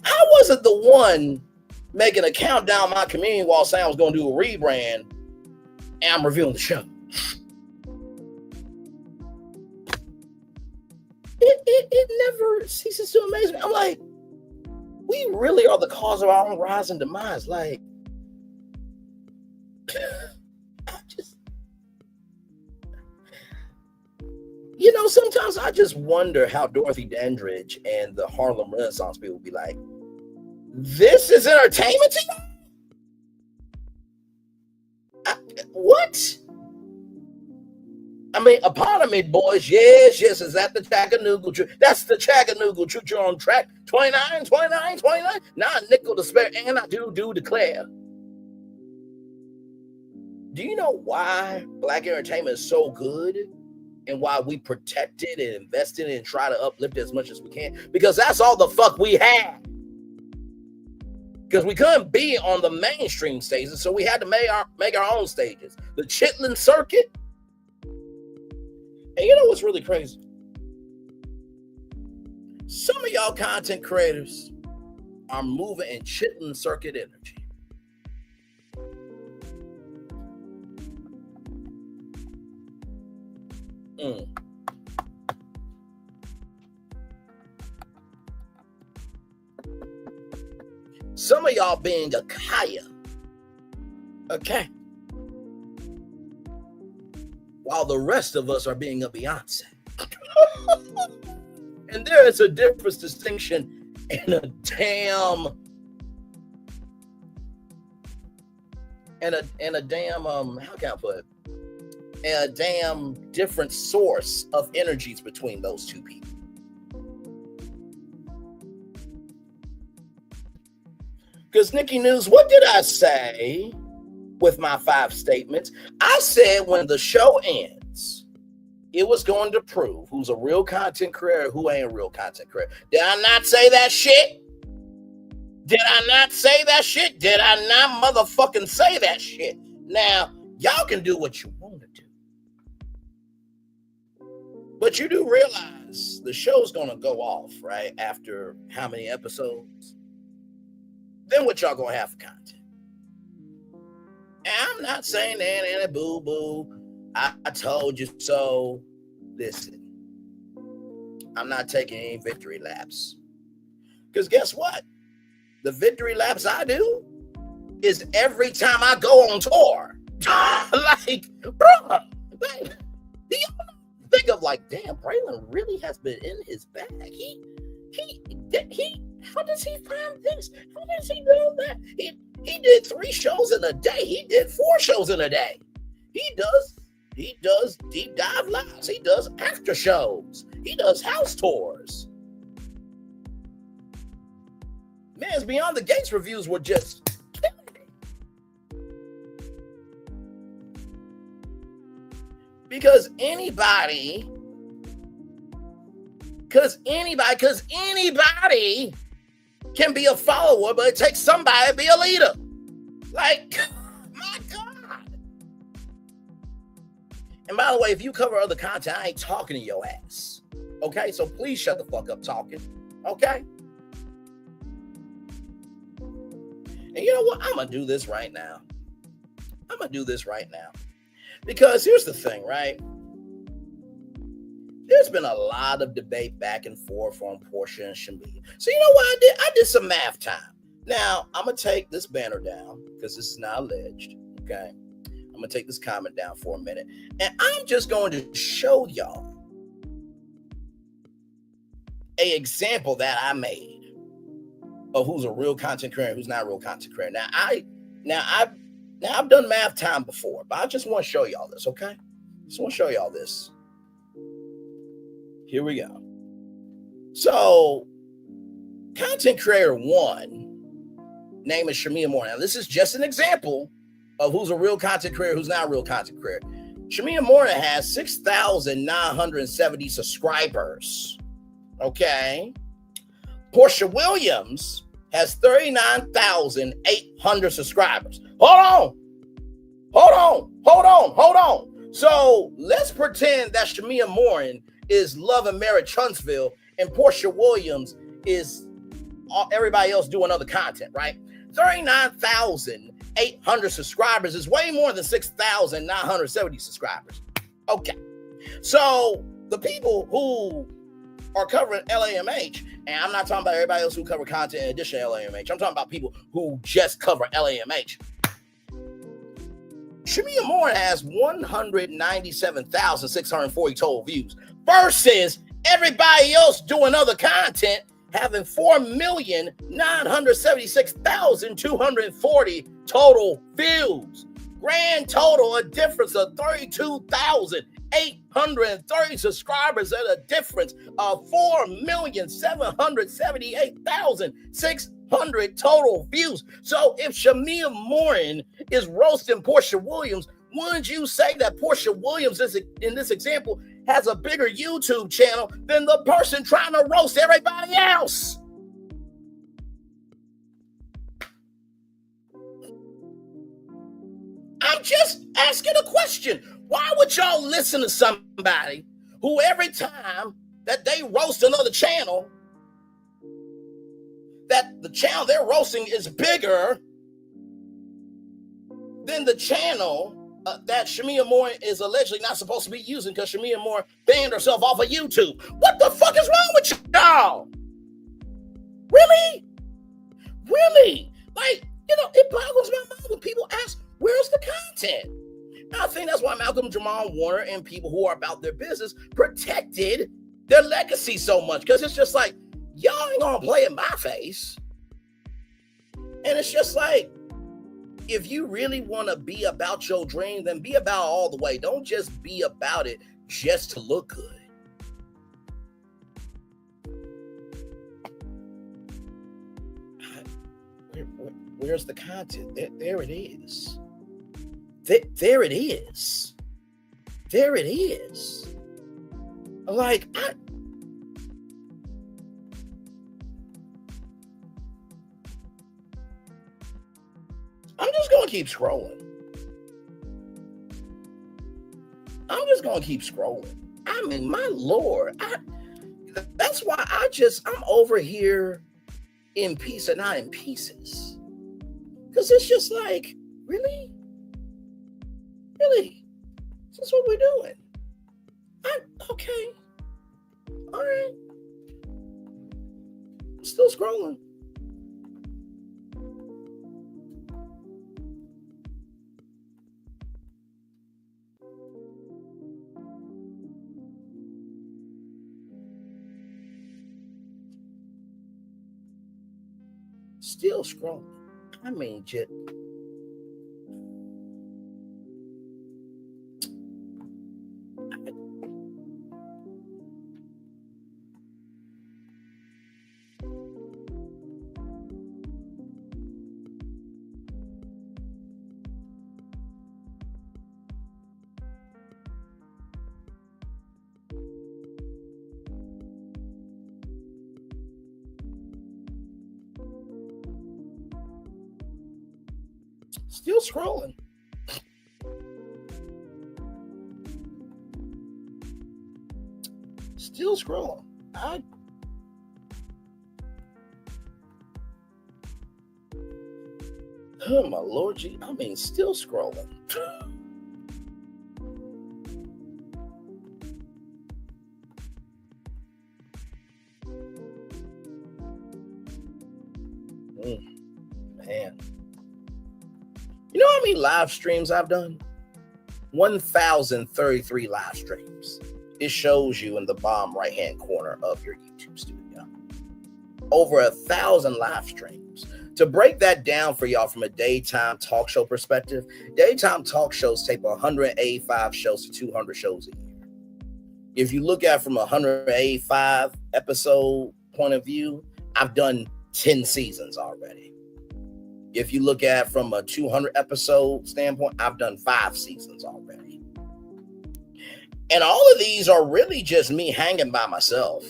Speaker 1: I wasn't the one making a countdown my community while saying I was going to do a rebrand, and I'm reviewing the show. It never ceases to amaze me. I'm like, we really are the cause of our own rise and demise. Like, sometimes I just wonder how Dorothy Dandridge and the Harlem Renaissance people be like, this is entertainment to you? What? I mean, pardon me, boys. Yes, is that the Chattanooga Truth? That's the Chattanooga Truth. You're on track 29. Now nickel to spare, and I do declare. Do you know why Black entertainment is so good? And why we protect it and invest in it and try to uplift it as much as we can? Because that's all the fuck we had. Because we couldn't be on the mainstream stages, so we had to make our own stages. The Chitlin Circuit. And you know what's really crazy? Some of y'all content creators are moving in Chitlin Circuit energy. Some of y'all being a Kaya, okay, while the rest of us are being a Beyonce. And there is a difference, distinction, and a damn how can I put it? A damn different source of energies between those two people. Because Nikki News, what did I say with my 5 statements? I said when the show ends, it was going to prove who's a real content creator, who ain't a real content creator. Did I not say that shit? Did I not say that shit? Did I not motherfucking say that shit? Now, y'all can do what you want to do. But you do realize the show's going to go off, right? After how many episodes? Then what y'all going to have for content? And I'm not saying that, boo-boo. I told you so. Listen, I'm not taking any victory laps. Because guess what? The victory laps I do is every time I go on tour. Like, bro, do you think of like, damn, Braylon really has been in his bag. He how does he find this? How does he do that? He did 3 shows in a day. He did 4 shows in a day. He does deep dive lives. He does after shows. He does house tours. Man's Beyond the Gates reviews were just killing me. Because anybody can be a follower, but it takes somebody to be a leader. Like, my God. And by the way, if you cover other content, I ain't talking to your ass. Okay? So please shut the fuck up talking. Okay? And you know what? I'm going to do this right now. Because here's the thing, right? There's been a lot of debate back and forth on Portia and Shamia. So you know what I did? I did some math time. Now, I'm going to take this banner down because this is now alleged. Okay? I'm going to take this comment down for a minute. And I'm just going to show y'all an example that I made of who's a real content creator and who's not a real content creator. Now I've done math time before, but I just want to show y'all this, okay? Just want to show y'all this. Here we go. So, content creator 1, name is Shamia Moore. Now, this is just an example of who's a real content creator, who's not a real content creator. Shamia Moore has 6,970 subscribers. Okay. Portia Williams has 39,800 subscribers. Hold on. So let's pretend that Shamia Morin is Love and Marriage Huntsville and Portia Williams is everybody else doing other content, right? 39,800 subscribers is way more than 6,970 subscribers. Okay. So the people who are covering LAMH, and I'm not talking about everybody else who cover content in addition to LAMH. I'm talking about people who just cover LAMH. Shamia Moore has 197,640 total views versus everybody else doing other content having 4,976,240 total views. Grand total, a difference of 32,830 subscribers at a difference of 4,778,600 total views. So if Shamia Morin is roasting Portia Williams, wouldn't you say that Portia Williams, in this example, has a bigger YouTube channel than the person trying to roast everybody else? I'm just asking a question. Why would y'all listen to somebody who every time that they roast another channel, that the channel they're roasting is bigger than the channel that Shamia Moore is allegedly not supposed to be using because Shamia Moore banned herself off of YouTube? What the fuck is wrong with y'all? Really? Like, it boggles my mind when people ask, where's the content? I think that's why Malcolm Jamal Warner and people who are about their business protected their legacy so much, because it's just like, y'all ain't gonna play in my face. And it's just like, if you really want to be about your dream, then be about all the way. Don't just be about it just to look good. Where's the content? There it is. There it is. Like, I'm just going to keep scrolling. I mean, my Lord. That's why I'm over here in peace and not in pieces. Because it's just like, really? That's what we're doing. Okay. All right. I'm still scrolling. Still scrolling. I mean, just. Still scrolling. Still scrolling. Oh my Lord, G. I mean, still scrolling. Man. You know how many live streams I've done? 1,033 live streams. It shows you in the bottom right-hand corner of your YouTube studio. Over 1,000 live streams. To break that down for y'all from a daytime talk show perspective, daytime talk shows tape 185 shows to 200 shows a year. If you look at from a 185 episode point of view, I've done 10 seasons already. If you look at from a 200 episode standpoint, I've done 5 seasons already. And all of these are really just me hanging by myself.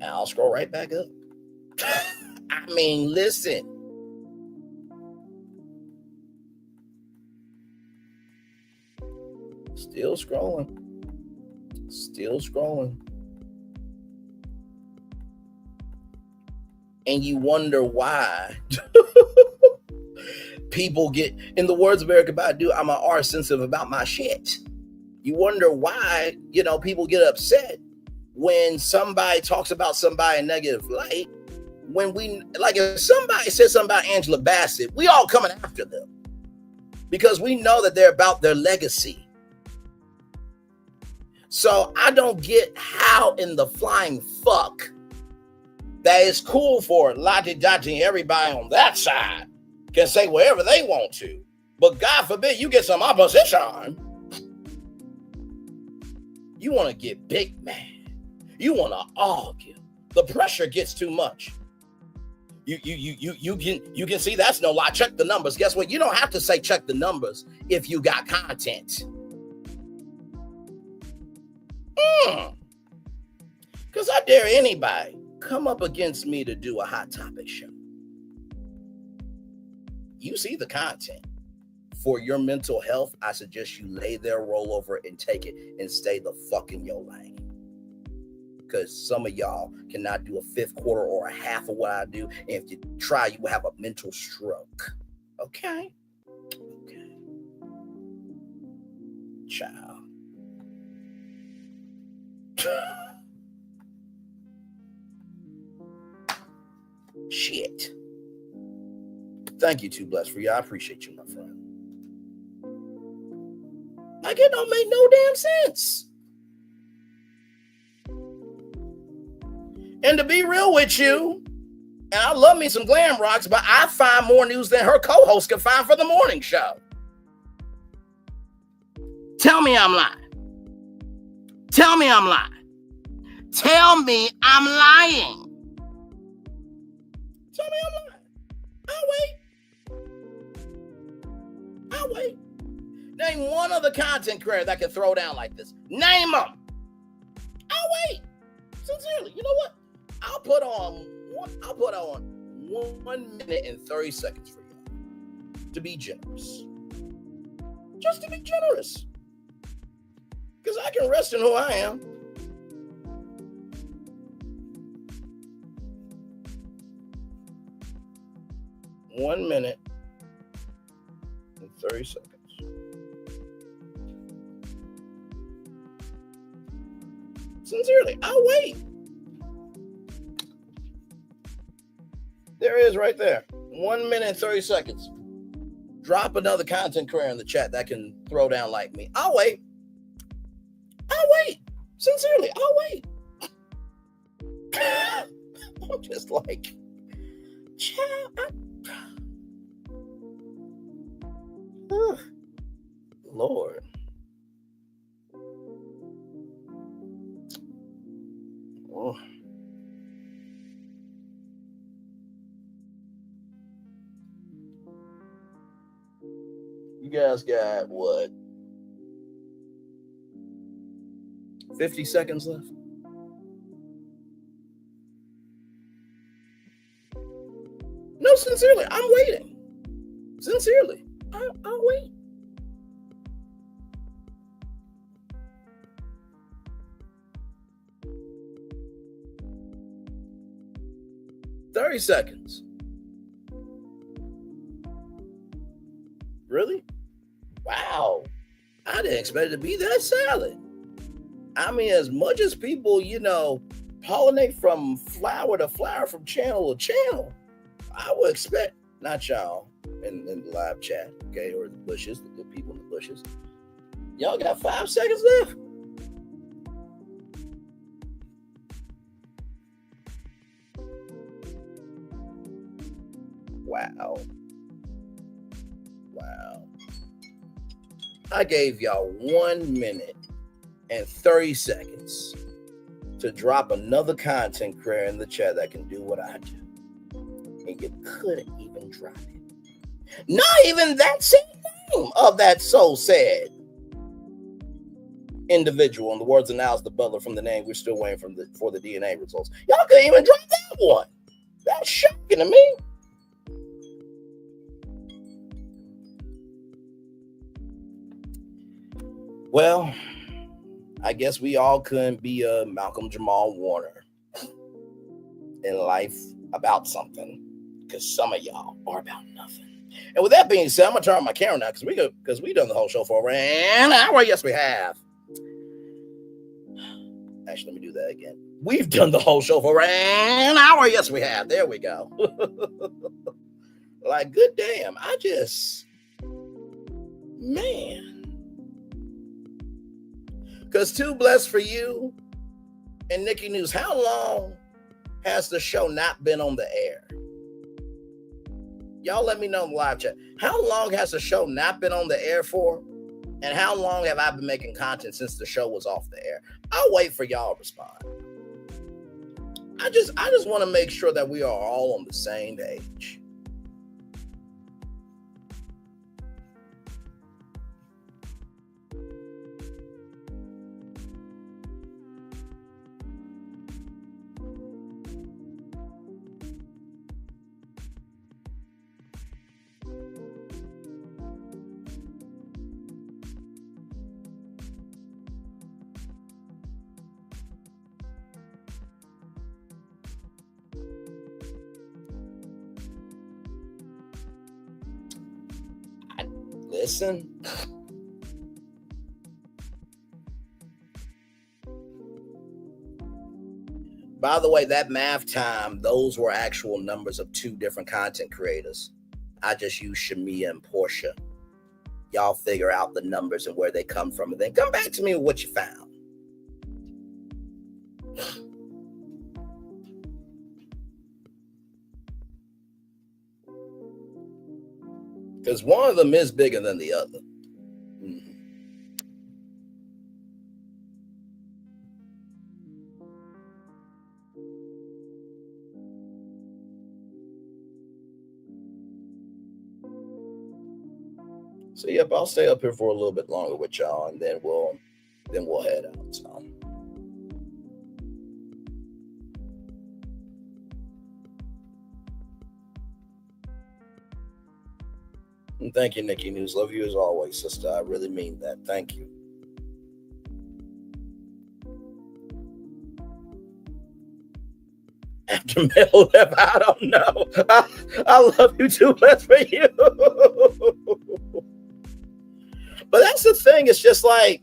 Speaker 1: I'll scroll right back up. I mean, listen. Still scrolling. Still scrolling. And you wonder why people get, in the words of Erykah Badu, I'm an art sensitive about my shit. You wonder why, people get upset when somebody talks about somebody in negative light. When if somebody says something about Angela Bassett, we all coming after them because we know that they're about their legacy. So I don't get how in the flying fuck that it's cool for Lottie everybody on that side can say whatever they want to. But God forbid you get some opposition. You want to get big mad. You want to argue. The pressure gets too much. You can see that's no lie. Check the numbers. Guess what? You don't have to say check the numbers if you got content. Because I dare anybody come up against me to do a hot topic show. You see the content. For your mental health, I suggest you lay there, roll over, and take it and stay the fuck in your lane. Because some of y'all cannot do a fifth quarter or a half of what I do. And if you try, you will have a mental stroke. Okay. Child. Shit. Thank you, Too Blessed for you. I appreciate you, my friend. Like, it don't make no damn sense. And to be real with you, and I love me some glam rocks, but I find more news than her co-host can find for the morning show. Tell me I'm lying. Tell me I'm lying. Tell me I'm lying. Tell me I'm lying. I'll wait. Name one other content creator that can throw down like this. Name them. I'll wait. Sincerely, you know what? I'll put on 1 minute and 30 seconds for you to be generous. Just to be generous. Because I can rest in who I am. One minute and 30 seconds. Sincerely, I'll wait. There it is right there. 1 minute and 30 seconds. Drop another content creator in the chat that can throw down like me. I'll wait. Sincerely, I'll wait. I'm just like, child. Lord. Oh. You guys got what? 50 seconds left. No, sincerely, I'm waiting. Sincerely, I'll wait. $30 seconds. Really? Wow. I didn't expect it to be that silent. I mean, as much as people, pollinate from flower to flower, from channel to channel, I would expect, not y'all in the live chat, okay, or the bushes, the good people in the bushes. Y'all got 5 seconds left. Wow. I gave y'all 1 minute and 30 seconds to drop another content creator in the chat that can do what I do. And you couldn't even drop it. Not even that same name of that so sad individual. In the words of Niles the Butler from the name, we're still waiting for the DNA results. Y'all couldn't even drop that one. That's shocking to me. Well, I guess we all couldn't be Malcolm Jamal Warner in life about something, because some of y'all are about nothing. And with that being said, I'm gonna turn on my camera now because we done the whole show for over an hour. Yes, we have. Actually, let me do that again. We've done the whole show for an hour. Yes, we have. There we go. Like, good damn. Man. Because Too Blessed for You and Nikki News, how long has the show not been on the air? Y'all let me know in the live chat. How long has the show not been on the air for? And how long have I been making content since the show was off the air? I'll wait for y'all to respond. I just want to make sure that we are all on the same page. Listen. By the way, that math time, those were actual numbers of 2 different content creators. I just used Shamia and Portia. Y'all figure out the numbers and where they come from, and then come back to me with what you found. Because one of them is bigger than the other. So yep, I'll stay up here for a little bit longer with y'all, and then we'll head out. So. And thank you, Nikki News. Love you as always, sister. I really mean that. Thank you. After Mel left, I don't know. I love you too much for you. But that's the thing. It's just like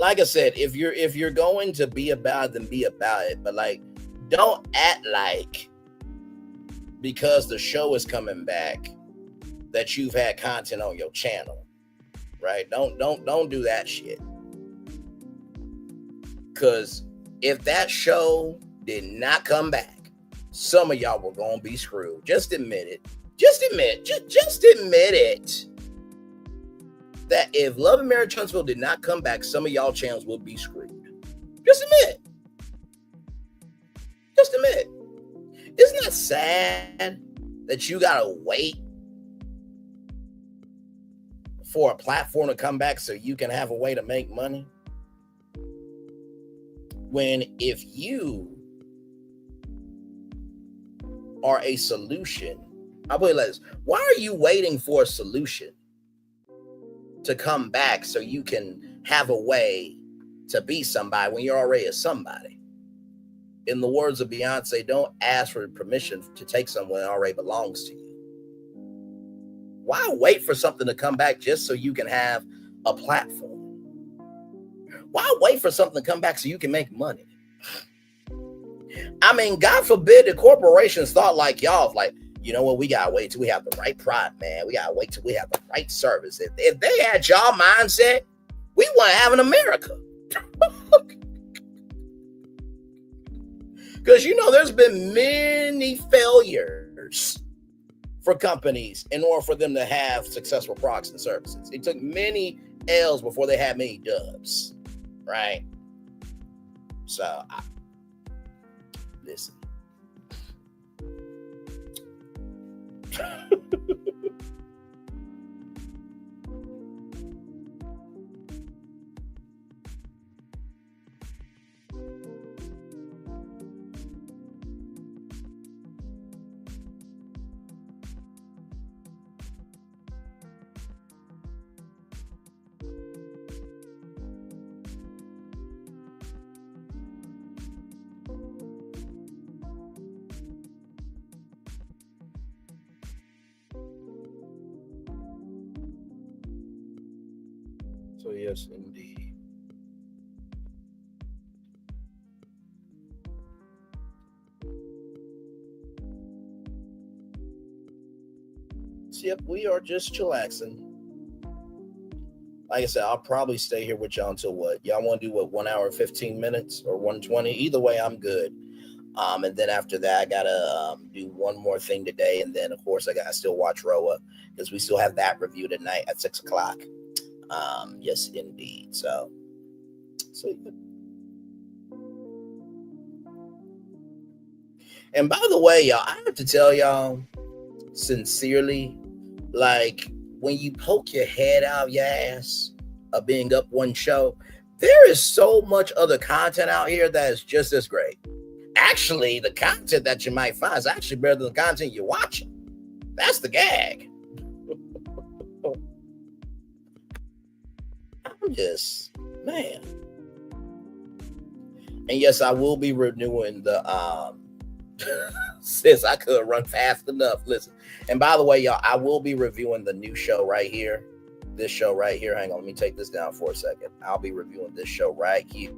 Speaker 1: I said, if you're going to be about it, then be about it. But like, don't act like because the show is coming back that you've had content on your channel, right? Don't do that shit. Because if that show did not come back, some of y'all were gonna be screwed. Just admit it. Just admit it. That if Love and Marriage Huntsville did not come back, some of y'all channels will be screwed. Just admit. Just admit. Isn't that sad that you gotta wait for a platform to come back so you can have a way to make money? when if you are a solution, I'll put it like this. Why are you waiting for a solution to come back so you can have a way to be somebody when you're already a somebody? In the words of Beyonce, don't ask for permission to take someone that already belongs to you. Why wait for something to come back just so you can have a platform? Why wait for something to come back so you can make money? I mean, God forbid the corporations thought like y'all, like, you know what, we gotta wait till we have the right product, man. We gotta wait till we have the right service. If they had y'all mindset, we wouldn't have an America. Because, you know, there's been many failures for companies in order for them to have successful products and services. It took many L's before they had many dubs, right? So, listen. So yes, indeed. So, yep, we are just chillaxing. Like I said, I'll probably stay here with y'all until what? Y'all want to do what, 1 hour and 15 minutes or 120? Either way, I'm good. And then after that, I gotta do one more thing today, and then of course I gotta still watch Roa because we still have that review tonight at 6 o'clock. Yes, indeed. So yeah. And by the way, y'all, I have to tell y'all sincerely, like when you poke your head out your ass of being up one show, there is so much other content out here that is just as great. Actually, the content that you might find is actually better than the content you're watching. That's the gag. I'm just, man. And yes, I will be renewing the since I could run fast enough. Listen. And by the way, y'all, I will be reviewing the new show right here. This show right here. Hang on, let me take this down for a second. I'll be reviewing this show right here,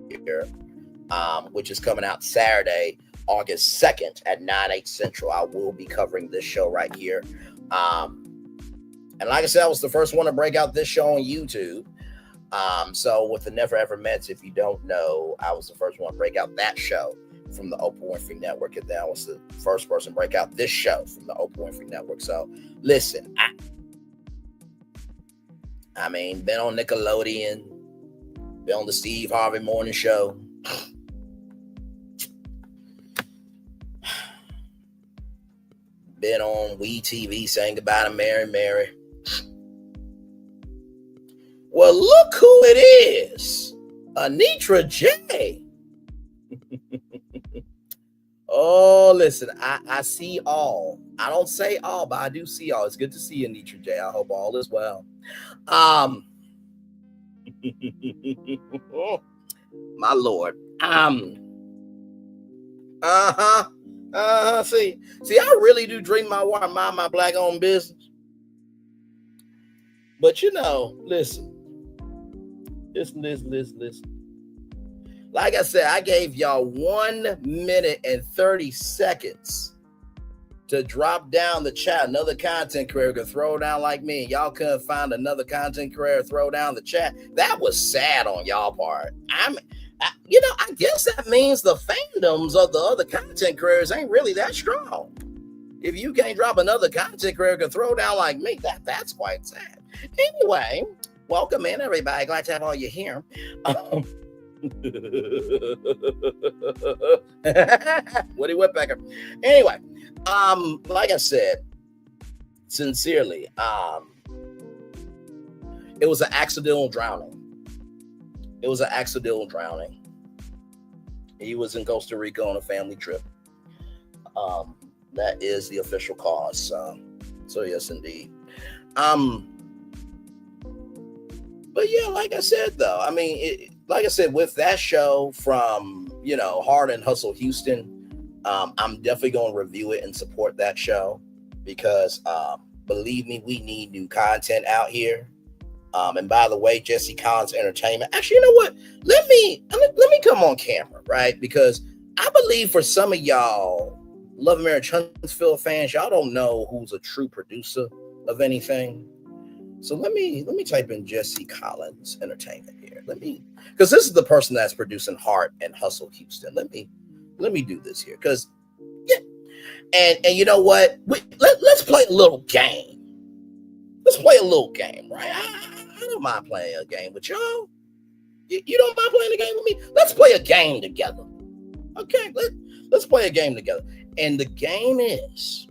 Speaker 1: which is coming out Saturday, August 2nd at 9/8 Central. I will be covering this show right here. And like I said, I was the first one to break out this show on YouTube. So with the Never Ever Mets, if you don't know, I was the first one to break out that show from the Oprah Winfrey Network, and then I was the first person to break out this show from the Oprah Winfrey Network. So listen, I mean, been on Nickelodeon, been on the Steve Harvey Morning Show, been on WeTV saying goodbye to Mary Mary. Well, look who it is. Anitra J. Oh, listen, I see all. I don't say all, but I do see all. It's good to see you, Anitra J. I hope all is well. My Lord. See, I really do drink my water, mind my black-owned business. But you know, listen. Like I said, I gave y'all 1 minute and 30 seconds to drop down the chat. Another content creator could throw down like me, and y'all couldn't find another content creator to throw down the chat. That was sad on y'all part. I guess that means the fandoms of the other content creators ain't really that strong. If you can't drop another content creator could throw down like me, that's quite sad. Anyway, welcome in, everybody. Glad to have all you here. Woody Woodpecker. Anyway, like I said, sincerely, it was an accidental drowning. He was in Costa Rica on a family trip. That is the official cause. So yes, indeed. But yeah, like I said, though, I mean, like I said, with that show from, Hard and Hustle Houston, I'm definitely going to review it and support that show because, believe me, we need new content out here. And by the way, Jesse Collins Entertainment. Actually, you know what? Let me come on camera, right? Because I believe for some of y'all Love Marriage Huntsville fans, y'all don't know who's a true producer of anything. So let me type in Jesse Collins Entertainment here. Because this is the person that's producing Heart and Hustle Houston. Let me do this here. Because yeah, and you know what? Let's play a little game. Let's play a little game, right? I don't mind playing a game with y'all. You don't mind playing a game with me? Let's play a game together. Okay, let's play a game together. And the game is,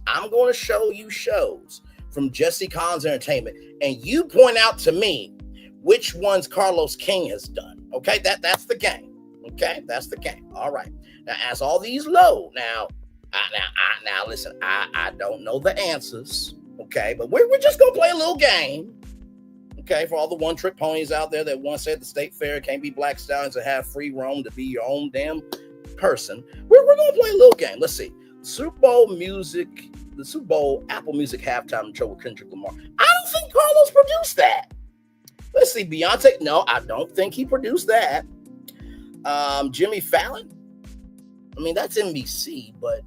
Speaker 1: I'm going to show you shows from Jesse Collins Entertainment, and you point out to me which ones Carlos King has done. Okay, that's the game. Okay, that's the game. All right. Now, as all these load, now listen, I don't know the answers. Okay, but we're just gonna play a little game. Okay, for all the one-trick ponies out there that once said the state fair can't be black stallions and have free roam to be your own damn person, we're gonna play a little game. Let's see. The Super Bowl Apple Music halftime show with Kendrick Lamar. I don't think Carlos produced that. Let's see. Beyonce. No, I don't think he produced that. Jimmy Fallon. I mean, that's NBC, but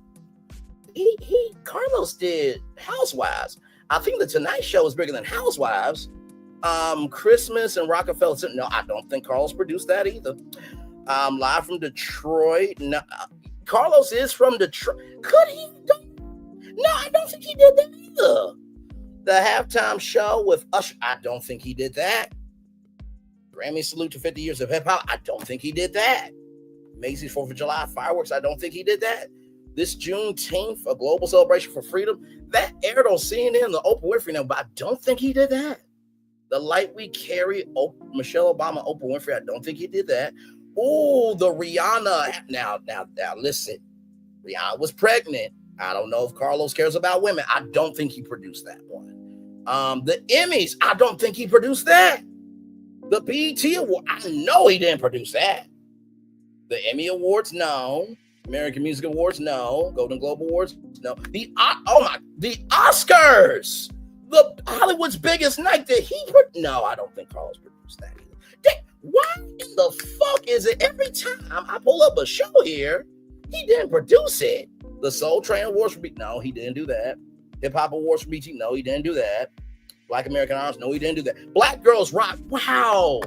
Speaker 1: Carlos did Housewives. I think the Tonight Show is bigger than Housewives. Christmas and Rockefeller Center. No, I don't think Carlos produced that either. Live from Detroit. No, Carlos is from Detroit. Could he? No, I don't think he did that either. The halftime show with Usher. I don't think he did that. Grammy salute to 50 years of hip hop. I don't think he did that. Macy's 4th of July fireworks. I don't think he did that. This Juneteenth, a global celebration for freedom, that aired on CNN, the Oprah Winfrey now, but I don't think he did that. The light we carry, Michelle Obama, Oprah Winfrey, I don't think he did that. Oh, the Rihanna. Now, listen. Rihanna was pregnant. I don't know if Carlos cares about women. I don't think he produced that one. The Emmys, I don't think he produced that. The BET Award, I know he didn't produce that. The Emmy Awards, no. American Music Awards, no. Golden Globe Awards, no. The Oscars, the Hollywood's biggest night that he put. No, I don't think Carlos produced that either. Why in the fuck is it every time I pull up a show here, he didn't produce it? The Soul Train Awards for BET, no, he didn't do that. Hip Hop Awards for BET, no, he didn't do that. Black American Honors, no, he didn't do that. Black Girls Rock, wow.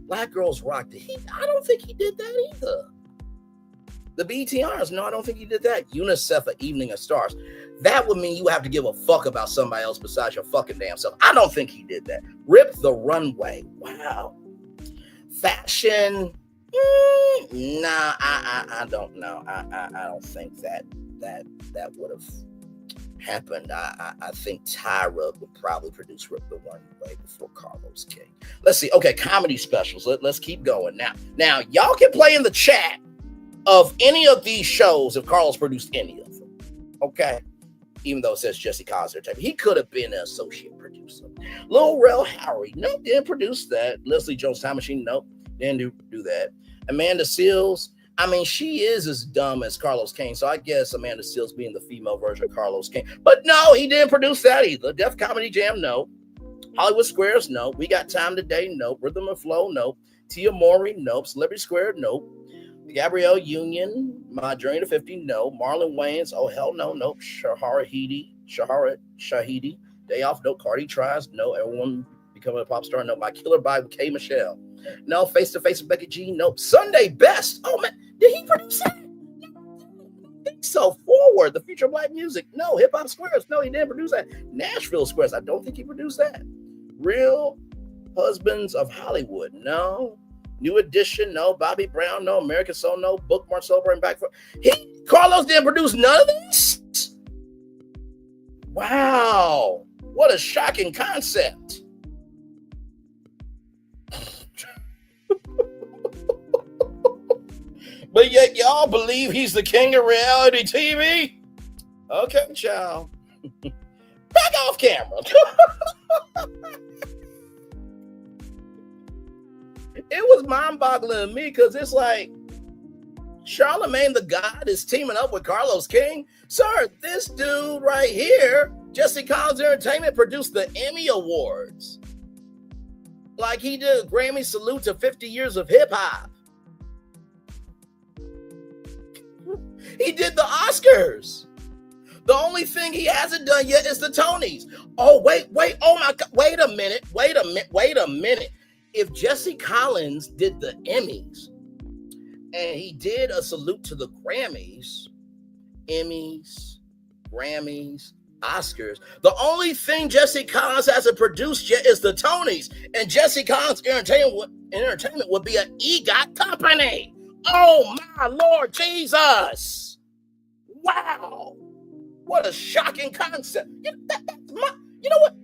Speaker 1: Black Girls Rock, I don't think he did that either. The BET Honors, no, I don't think he did that. UNICEF, A Evening of Stars. That would mean you have to give a fuck about somebody else besides your fucking damn self. I don't think he did that. Rip the Runway, wow. Fashion, nah, I don't know. I don't think that would have happened. I think Tyra would probably produce Rip the Runway before Carlos King. Let's see. Okay, comedy specials. Let's keep going. Now, y'all can play in the chat of any of these shows if Carlos produced any of them. Okay? Even though it says Jesse Collins Entertainment. He could have been an associate producer. Lil Rel Howery, no, didn't produce that. Leslie Jones Time Machine, nope, didn't do that. Amanda Seales, I mean, she is as dumb as Carlos King, so I guess Amanda Seales being the female version of Carlos King. But no, he didn't produce that either. Def Comedy Jam, no. Hollywood Squares, no. We Got Time Today, nope. Rhythm and Flow, nope. Tia Mowry, nope. Celebrity Square, nope. Gabrielle Union, My Journey to 50, no. Marlon Wayans, oh hell no, nope. Shahara Shahidi, Day Off, no. Cardi Tries, no. Everyone Becoming a Pop Star, no. My Killer by K. Michelle, no. Face to Face with Becky G, nope. Sunday Best, oh man, did he produce that? Think so. Forward, The Future of Black Music, no. Hip Hop Squares, no, he didn't produce that. Nashville Squares, I don't think he produced that. Real Husbands of Hollywood, no. New Edition, no. Bobby Brown, no. American Soul, no. Bookmark, Sober, and Back for Carlos didn't produce none of this? Wow. What a shocking concept. But yet y'all believe he's the king of reality TV? Okay, child. Back off camera. It was mind-boggling to me because it's like Charlemagne the God is teaming up with Carlos King. Sir, this dude right here, Jesse Collins Entertainment, produced the Emmy Awards. Like he did a Grammy salute to 50 years of hip-hop. He did the Oscars. The only thing he hasn't done yet is the Tonys. Oh, wait. Oh, my God. Wait a minute. If Jesse Collins did the Emmys and he did a salute to the Grammys, Oscars, the only thing Jesse Collins hasn't produced yet is the Tonys. And Jesse Collins Entertainment would be an EGOT company. Oh, my Lord Jesus. Wow. What a shocking concept. You know what?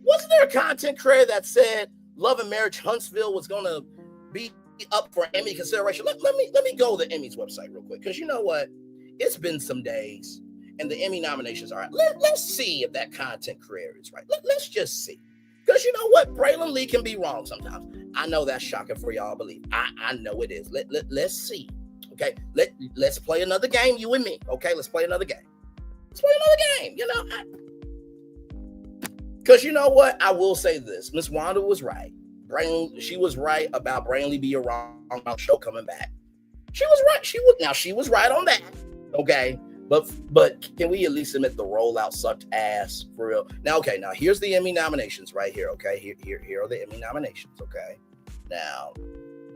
Speaker 1: Wasn't there a content creator that said Love and Marriage Huntsville was going to be up for Emmy consideration? Let me go to the Emmys website real quick, because you know what? It's been some days, and the Emmy nominations are out. Let's see if that content creator is right. Let's just see. Because you know what? Braylon Lee can be wrong sometimes. I know that's shocking for y'all to believe. I know it is. Let's see. Okay? Let's play another game, you and me. Okay? Let's play another game. You know, because you know what? I will say this. Miss Wanda was right. She was right about Braylon being wrong about show coming back. She was right. She was right on that. Okay. But can we at least admit the rollout sucked ass for real? Now, here's the Emmy nominations right here. Okay. Here are the Emmy nominations. Okay. Now,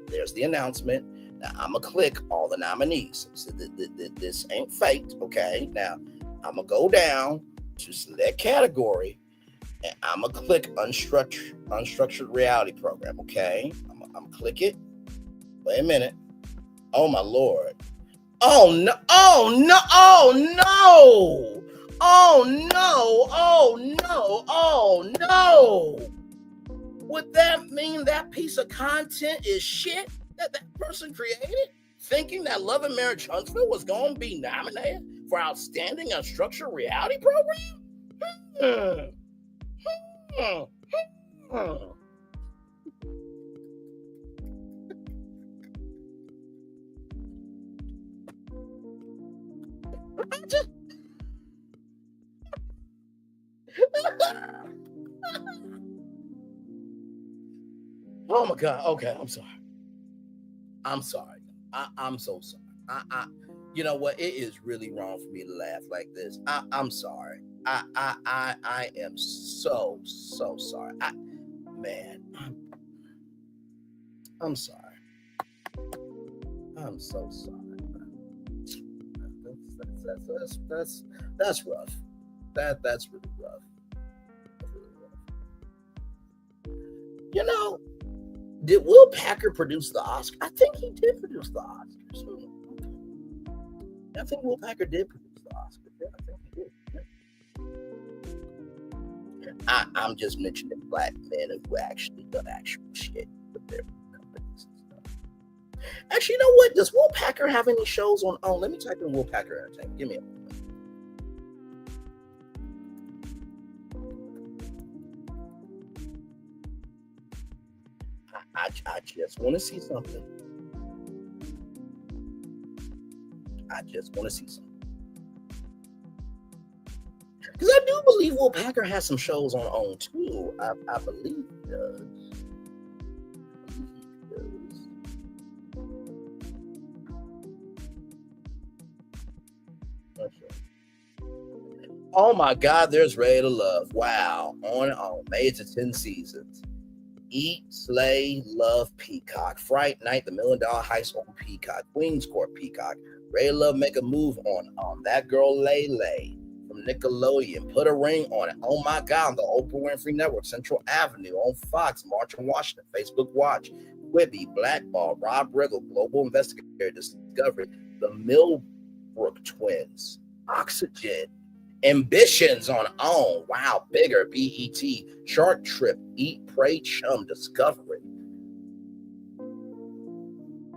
Speaker 1: there's the announcement. Now, I'm going to click all the nominees. So this ain't faked. Okay. Now, I'm going to go down to select category, and I'm going to click unstructured reality program, okay? I'm going to click it. Wait a minute. Oh, my Lord. Oh, no. Oh, no. Oh, no. Oh, no. Oh, no. Oh, no. Would that mean that piece of content is shit that person created? Thinking that Love and Marriage Huntsville was going to be nominated for Outstanding Unstructured Reality Program? Oh my God. Okay, I'm sorry. I'm so sorry. You know what? It is really wrong for me to laugh like this. I'm sorry. I am so sorry. I'm sorry. I'm so sorry. That's rough. That's really rough. You know, did Will Packer produce the Oscar? I think he did produce the Oscars. I think Will Packer did produce the Oscar. Yeah, I think he did. I'm just mentioning black men who actually done actual shit with their companies and stuff. Actually, you know what? Does Will Packer have any shows on? Oh, let me type in Will Packer Entertainment. Give me a moment. I just want to see something. Because I do believe Will Packer has some shows on OWN too. I believe he does. Oh my God, there's Ready to Love. Wow. On and on. Made it to 10 seasons. Eat, Slay, Love, Peacock. Fright Night, The $1 Million Heist on Peacock. Queen's Court, Peacock. Ready to Love, Make a Move on That Girl Lele from Nickelodeon. Put a Ring on It. Oh my God, on the Oprah Winfrey Network. Central Avenue on Fox. March on Washington. Facebook Watch. Quibi, Blackball, Rob Riggle, Global Investigator, Discovery. The Millbrook Twins. Oxygen. Ambitions on OWN. Wow, Bigger, BET, Shark Trip, Eat, Pray, Chum, Discovery.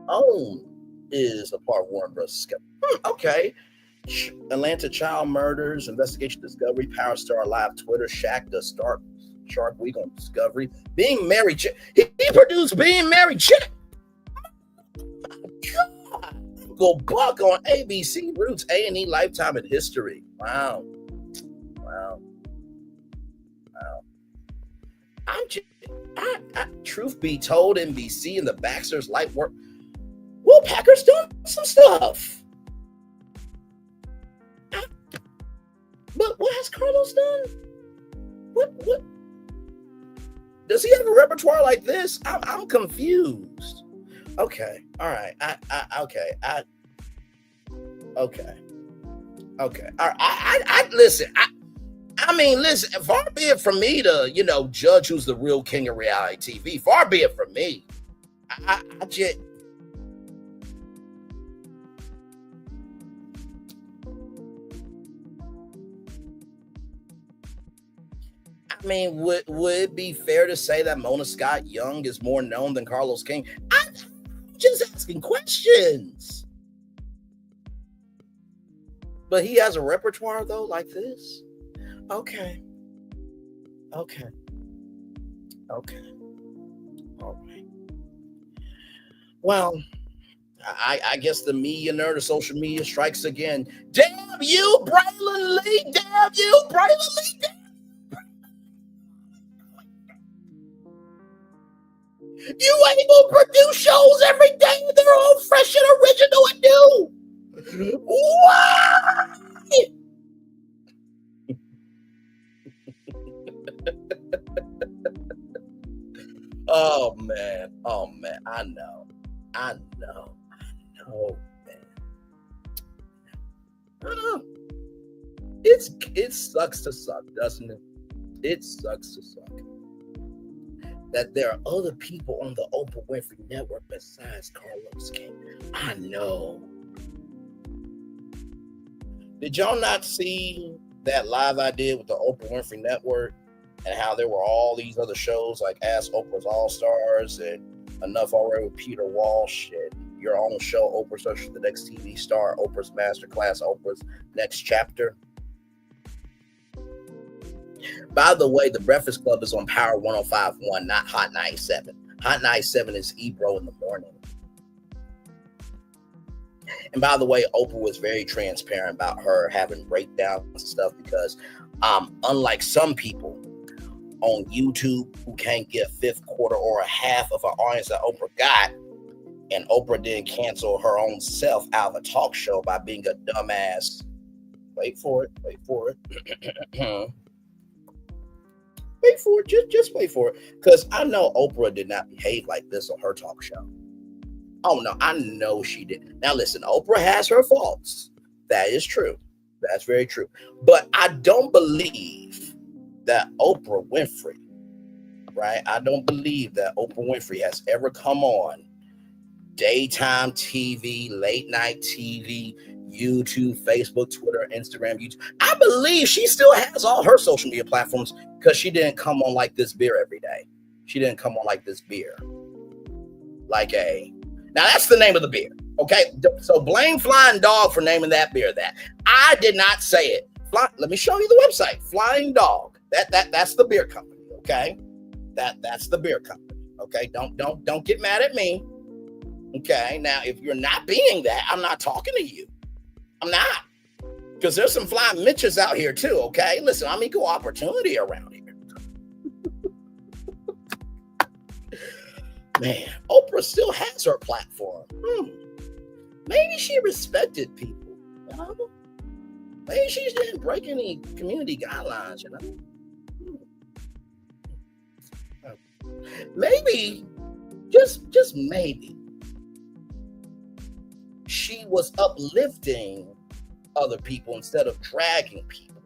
Speaker 1: OWN. is a part of Warner Bros. Discovery. Okay. Atlanta child murders, investigation Discovery, Power Star Live, Twitter, Shaq does start Shark Week on Discovery. Being Married Chick. He produced Being Married Chick. God. Go Buck on ABC, Roots, A&E, Lifetime, and History. Wow. Truth be told, NBC and the Baxter's light work. Will Packer's doing some stuff. But what has Carlos done? What? Does he have a repertoire like this? I'm confused. Okay. All right. Okay. All right. Listen. I mean, listen. Far be it from me to, judge who's the real king of reality TV. Far be it from me. I mean, would it be fair to say that Mona Scott Young is more known than Carlos King? I'm just asking questions. But he has a repertoire, though, like this? Okay. All right. Well, I guess the media nerd of social media strikes again. Damn you, Braylon Lee! Damn you, Braylon Lee! You ain't gonna produce shows every day. They're all fresh and original and new. Why? Oh man. I know, man. I know. It sucks to suck, doesn't it? It sucks to suck that there are other people on the Oprah Winfrey Network besides Carlos King. I know. Did y'all not see that live I did with the Oprah Winfrey Network and how there were all these other shows like Ask Oprah's All Stars and Enough Already with Peter Walsh and your own show, Oprah Search for the Next TV Star, Oprah's Masterclass, Oprah's Next Chapter? By the way, the Breakfast Club is on Power 105.1, not Hot 97. Hot 97 is Ebro in the morning. And by the way, Oprah was very transparent about her having breakdowns and stuff because unlike some people on YouTube who can't get a fifth, quarter, or a half of an audience that Oprah got, and Oprah didn't cancel her own self out of a talk show by being a dumbass. Wait for it. Wait for it, just wait for it. Because I know Oprah did not behave like this on her talk show. Oh, no, I know she did. Now, listen, Oprah has her faults. That is true. That's very true. But I don't believe that Oprah Winfrey, right? I don't believe that Oprah Winfrey has ever come on daytime TV, late night TV, YouTube, Facebook, Twitter, Instagram, YouTube. I believe she still has all her social media platforms because she didn't come on like this beer every day. She didn't come on like this beer. Now that's the name of the beer, okay? So blame Flying Dog for naming that beer that. I did not say it. Let me show you the website. Flying Dog. That's the beer company, okay? That's the beer company, okay? Don't get mad at me, okay? Now, if you're not being that, I'm not talking to you. I'm not, because there's some flying Mitches out here too, okay? Listen, I'm equal opportunity around here. Man, Oprah still has her platform. Maybe she respected people, you know? Maybe she didn't break any community guidelines, you know? Maybe, just maybe, she was uplifting other people instead of dragging people.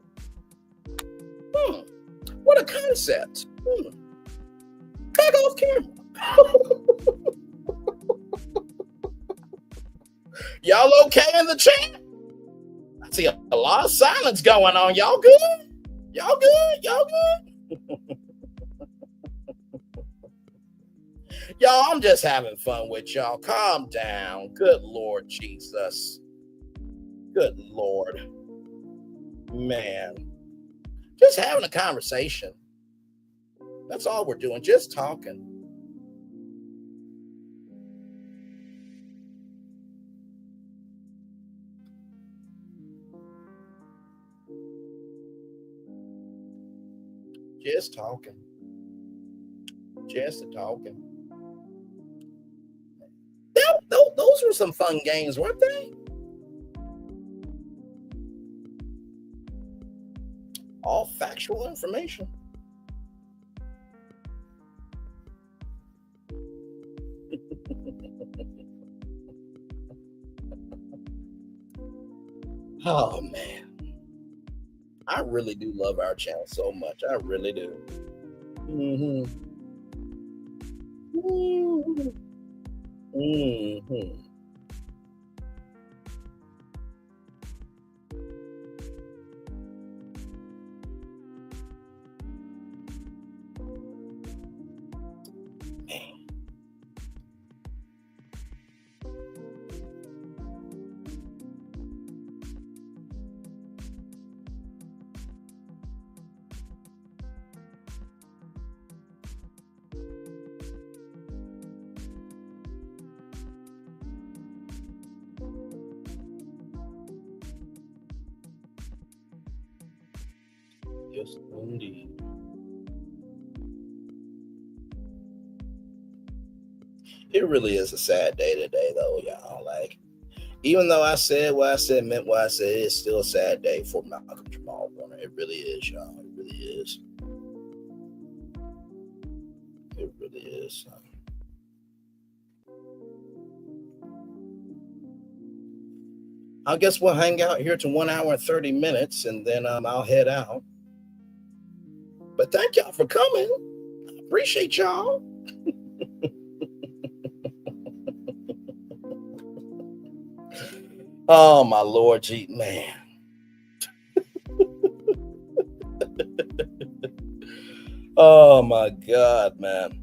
Speaker 1: What a concept. Back off camera. Y'all okay in the chat? I see a lot of silence going on. Y'all good? Y'all good? Y'all, I'm just having fun with y'all. Calm down. Good Lord Jesus. Good Lord. Man. Just having a conversation. That's all we're doing. Just talking. Just talking. Just talking. Those were some fun games, weren't they? All factual information. Oh, man. I really do love our channel so much. I really do. Mm-hmm. Mm-hmm. Man. Yes, indeed. It really is a sad day today, though, y'all. Like, even though I said what I said, meant what I said, it's still a sad day for Malcolm Jamal Warner. It really is, y'all. It really is. It really is. I guess we'll hang out here to 1 hour and 30 minutes, and then I'll head out. But thank y'all for coming. I appreciate y'all. Oh, my Lord, gee, man. Oh, my God, man.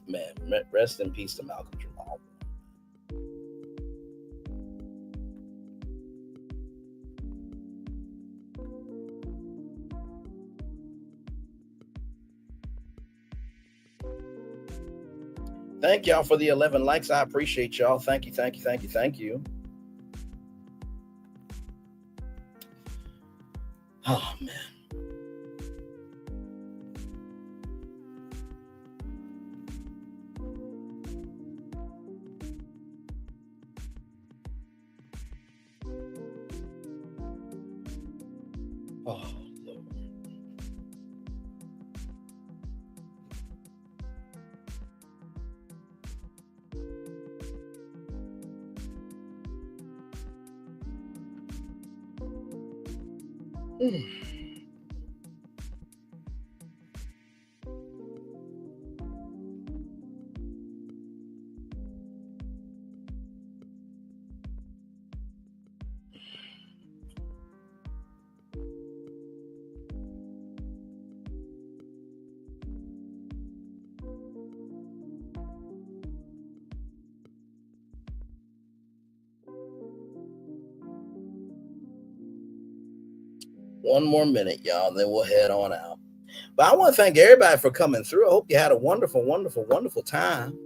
Speaker 1: Man, rest in peace to Malcolm Jamal. Thank y'all for the 11 likes. I appreciate y'all. Thank you, thank you, thank you, thank you. Oh, man. Oh, Lord. One more minute, y'all, then we'll head on out. But I want to thank everybody for coming through. I hope you had a wonderful, wonderful, wonderful time.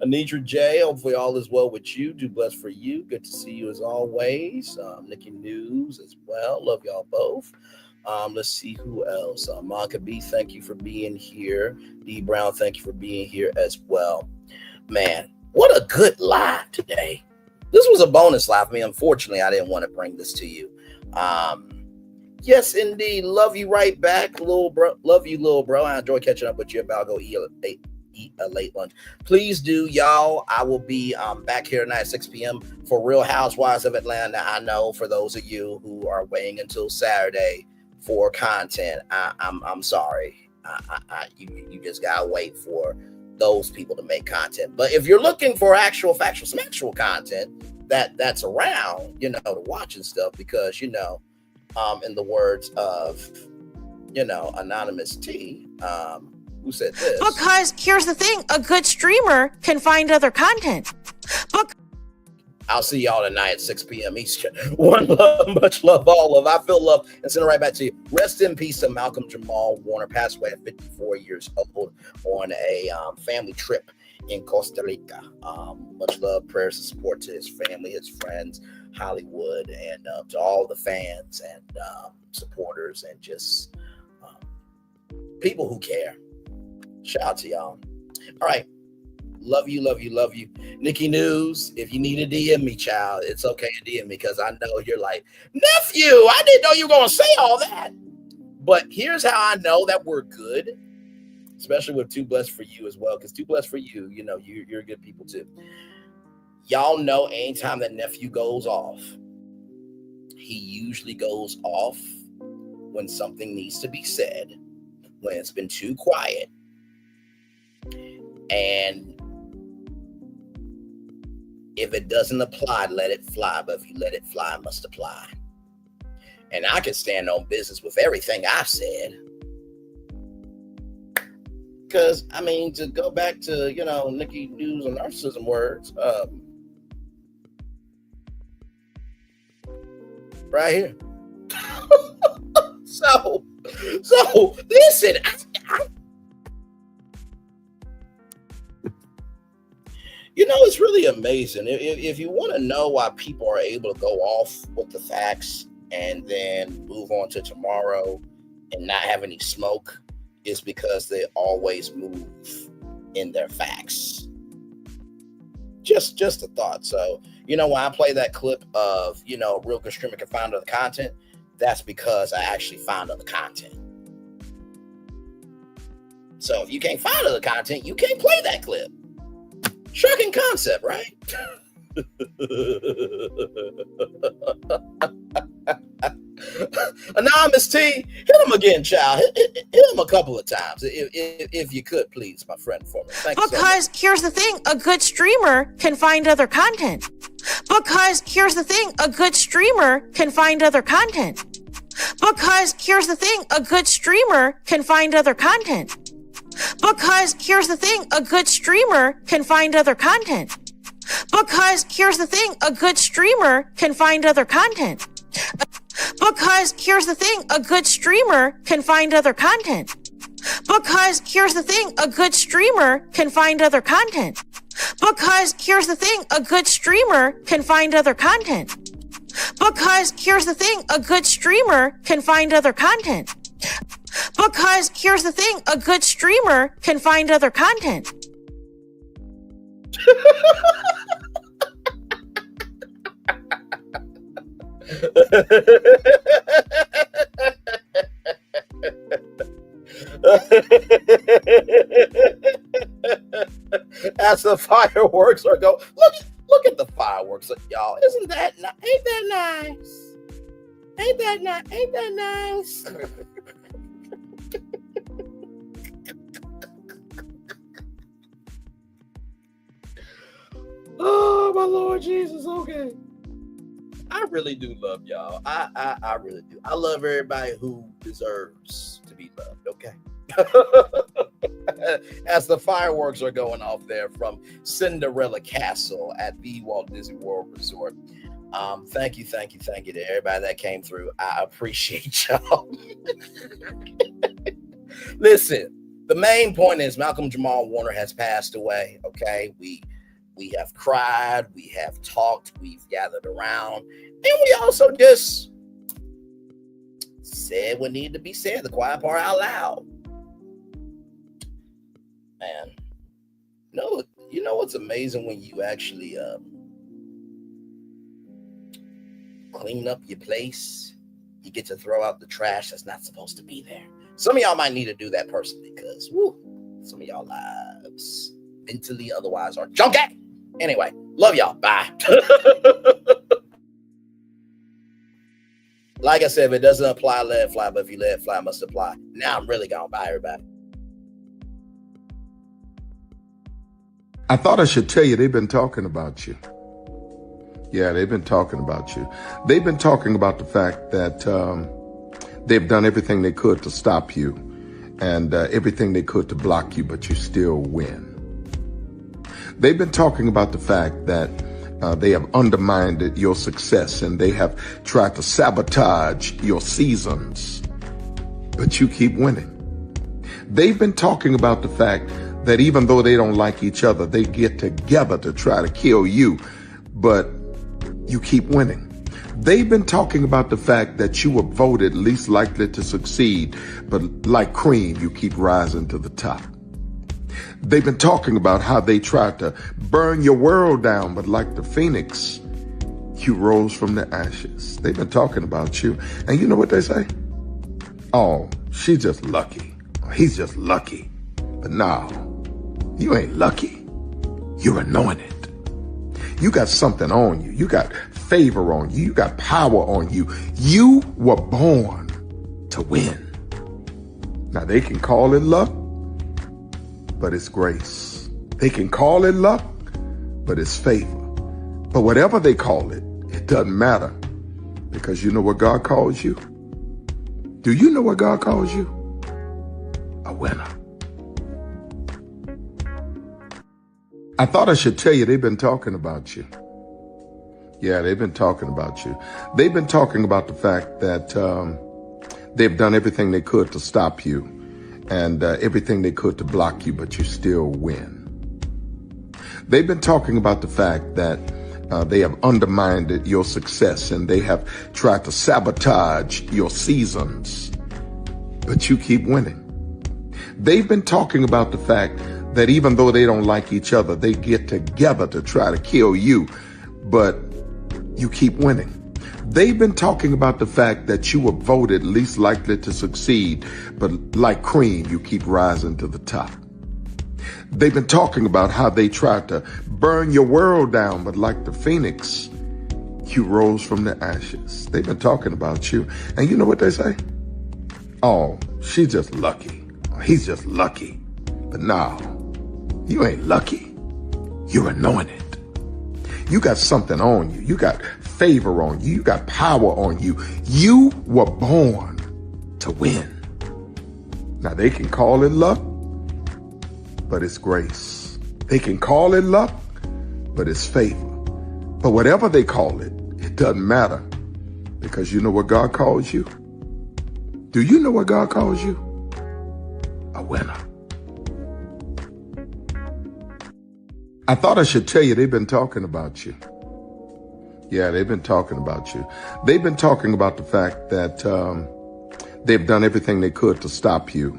Speaker 1: Anitra J, hopefully all is well with you. Do bless for you. Good to see you as always. Nikki News as well. Love y'all both. Let's see who else. Monica B, thank you for being here. D Brown, thank you for being here as well. Man, what a good live today. This was a bonus live for me. Unfortunately, I didn't want to bring this to you. Yes, indeed. Love you right back, little bro. Love you, little bro. I enjoy catching up with you about go eat a late lunch. Please do, y'all. I will be back here tonight at 6 p.m. for Real Housewives of Atlanta. I know for those of you who are waiting until Saturday for content, I'm sorry. You just gotta wait for those people to make content. But if you're looking for actual factual content that's around, to watch and stuff, because in the words of Anonymous T, Who said this?
Speaker 3: Because here's the thing, a good streamer can find other content.
Speaker 1: I'll see y'all tonight at 6 p.m. Eastern. One love, much love, all love. I feel love and send it right back to you. Rest in peace to Malcolm Jamal Warner, passed away at 54 years old on a family trip in Costa Rica. Much love, prayers, and support to his family, his friends, Hollywood, and to all the fans and supporters and just people who care. Shout out to y'all. All right. Love you, love you, love you. Nikki News, if you need to DM me, child, it's okay to DM me because I know you're like, nephew, I didn't know you were going to say all that. But here's how I know that we're good, especially with Too Blessed for You as well, because Too Blessed for You, you know, you're good people too. Y'all know anytime that nephew goes off, he usually goes off when something needs to be said, when it's been too quiet. And if it doesn't apply, let it fly. But if you let it fly, it must apply. And I can stand on business with everything I've said. Because, I mean, to go back to, you know, Nikki News and narcissism words, right here. So listen, you know, it's really amazing. If you want to know why people are able to go off with the facts and then move on to tomorrow and not have any smoke, is because they always move in their facts. Just a thought. So, you know, when I play that clip of, you know, real good streamer can find other content, that's because I actually found other content. So if you can't find other content, you can't play that clip. Shocking concept, right? Anonymous T, hit him again, child. Hit him a couple of times, if you could, please, my friend, for me. Thank you so much.
Speaker 3: Because here's the thing, a good streamer can find other content. Because here's the thing, a good streamer can find other content. Because here's the thing, a good streamer can find other content. Because here's the thing, a good streamer can find other content. Because here's the thing, a good streamer can find other content. Because here's the thing, a good streamer can find other content. Because here's the thing, a good streamer can find other content. Because here's the thing, a good streamer can find other content. Because here's the thing, a good streamer can find other content. Because here's the thing, a good streamer can find other content.
Speaker 1: As the fireworks are going, look at the fireworks, y'all. Ain't that nice? Ain't that nice? Oh my Lord Jesus, okay. I really do love y'all. I really do. I love everybody who deserves to be loved, okay? As the fireworks are going off there from Cinderella Castle at the Walt Disney World Resort. Thank you to everybody that came through. I appreciate y'all. Listen, the main point is Malcolm Jamal Warner has passed away, okay? We have cried, we have talked, we've gathered around, and we also just said what needed to be said, the quiet part out loud. Man, you know what's amazing when you actually clean up your place, you get to throw out the trash that's not supposed to be there. Some of y'all might need to do that personally because some of y'all lives mentally otherwise are junky. Anyway, love y'all. Bye. Like I said, if it doesn't apply, let it fly. But if you let it fly, it must apply. Now I'm really gone. Bye, everybody.
Speaker 4: I thought I should tell you, they've been talking about you. Yeah, they've been talking about you. They've been talking about the fact that they've done everything they could to stop you. and everything they could to block you, but you still win. They've been talking about the fact that they have undermined your success and they have tried to sabotage your seasons, but you keep winning. They've been talking about the fact that even though they don't like each other, they get together to try to kill you, but you keep winning. They've been talking about the fact that you were voted least likely to succeed, but like cream, you keep rising to the top. They've been talking about how they tried to burn your world down, but like the phoenix, you rose from the ashes. They've been talking about you. And you know what they say? Oh, she's just lucky. He's just lucky. But no, you ain't lucky. You're anointed. You got something on you. You got favor on you. You got power on you. You were born to win. Now they can call it luck, but it's grace. They can call it luck, but it's favor. But whatever they call it, it doesn't matter, because you know what God calls you? Do you know what God calls you? A winner. I thought I should tell you they've been talking about you. Yeah, they've been talking about you. They've been talking about the fact that they've done everything they could to stop you and everything they could to block you, but you still win. They've been talking about the fact that they have undermined your success and they have tried to sabotage your seasons, but you keep winning. They've been talking about the fact that even though they don't like each other, they get together to try to kill you, but you keep winning. They've been talking about the fact that you were voted least likely to succeed, but like cream, you keep rising to the top. They've been talking about how they tried to burn your world down, but like the phoenix, you rose from the ashes. They've been talking about you. And you know what they say? Oh, she's just lucky. He's just lucky. But no, you ain't lucky. You're anointed. You got something on you. You got favor on you. You got power on you. You were born to win. Now they can call it luck, but it's grace. They can call it luck, but it's favor. But whatever they call it, it doesn't matter, because you know what God calls you? Do you know what God calls you? A winner. I thought I should tell you they've been talking about you. Yeah, they've been talking about you. They've been talking about the fact that they've done everything they could to stop you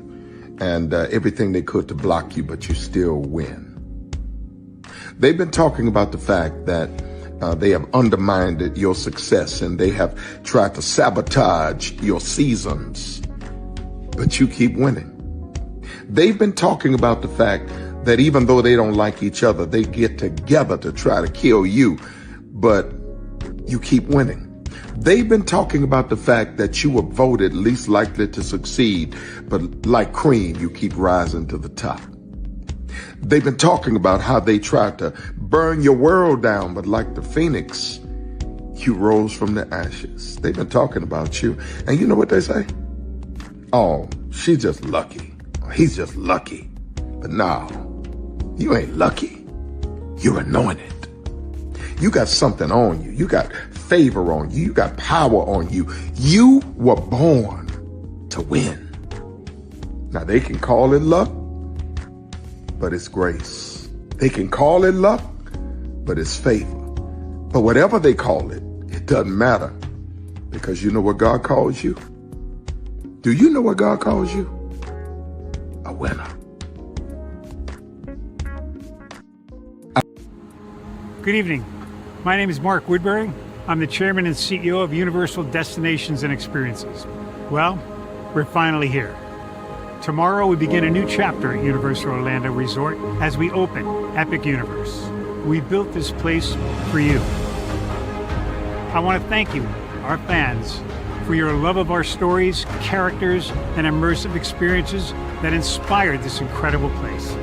Speaker 4: and everything they could to block you, but you still win. They've been talking about the fact that they have undermined your success and they have tried to sabotage your seasons, but you keep winning. They've been talking about the fact that even though they don't like each other, they get together to try to kill you, but you keep winning. They've been talking about the fact that you were voted least likely to succeed, but like cream, you keep rising to the top. They've been talking about how they tried to burn your world down, but like the phoenix, you rose from the ashes. They've been talking about you. And you know what they say? Oh, she's just lucky. He's just lucky. But no, you ain't lucky. You're anointed. You got something on you. You got favor on you. You got power on you. You were born to win. Now they can call it luck, but it's grace. They can call it luck, but it's favor. But whatever they call it, it doesn't matter, because you know what God calls you? Do you know what God calls you? A winner.
Speaker 5: Good evening. My name is Mark Woodbury. I'm the chairman and CEO of Universal Destinations and Experiences. Well, we're finally here. Tomorrow we begin a new chapter at Universal Orlando Resort as we open Epic Universe. We built this place for you. I want to thank you, our fans, for your love of our stories, characters, and immersive experiences that inspired this incredible place.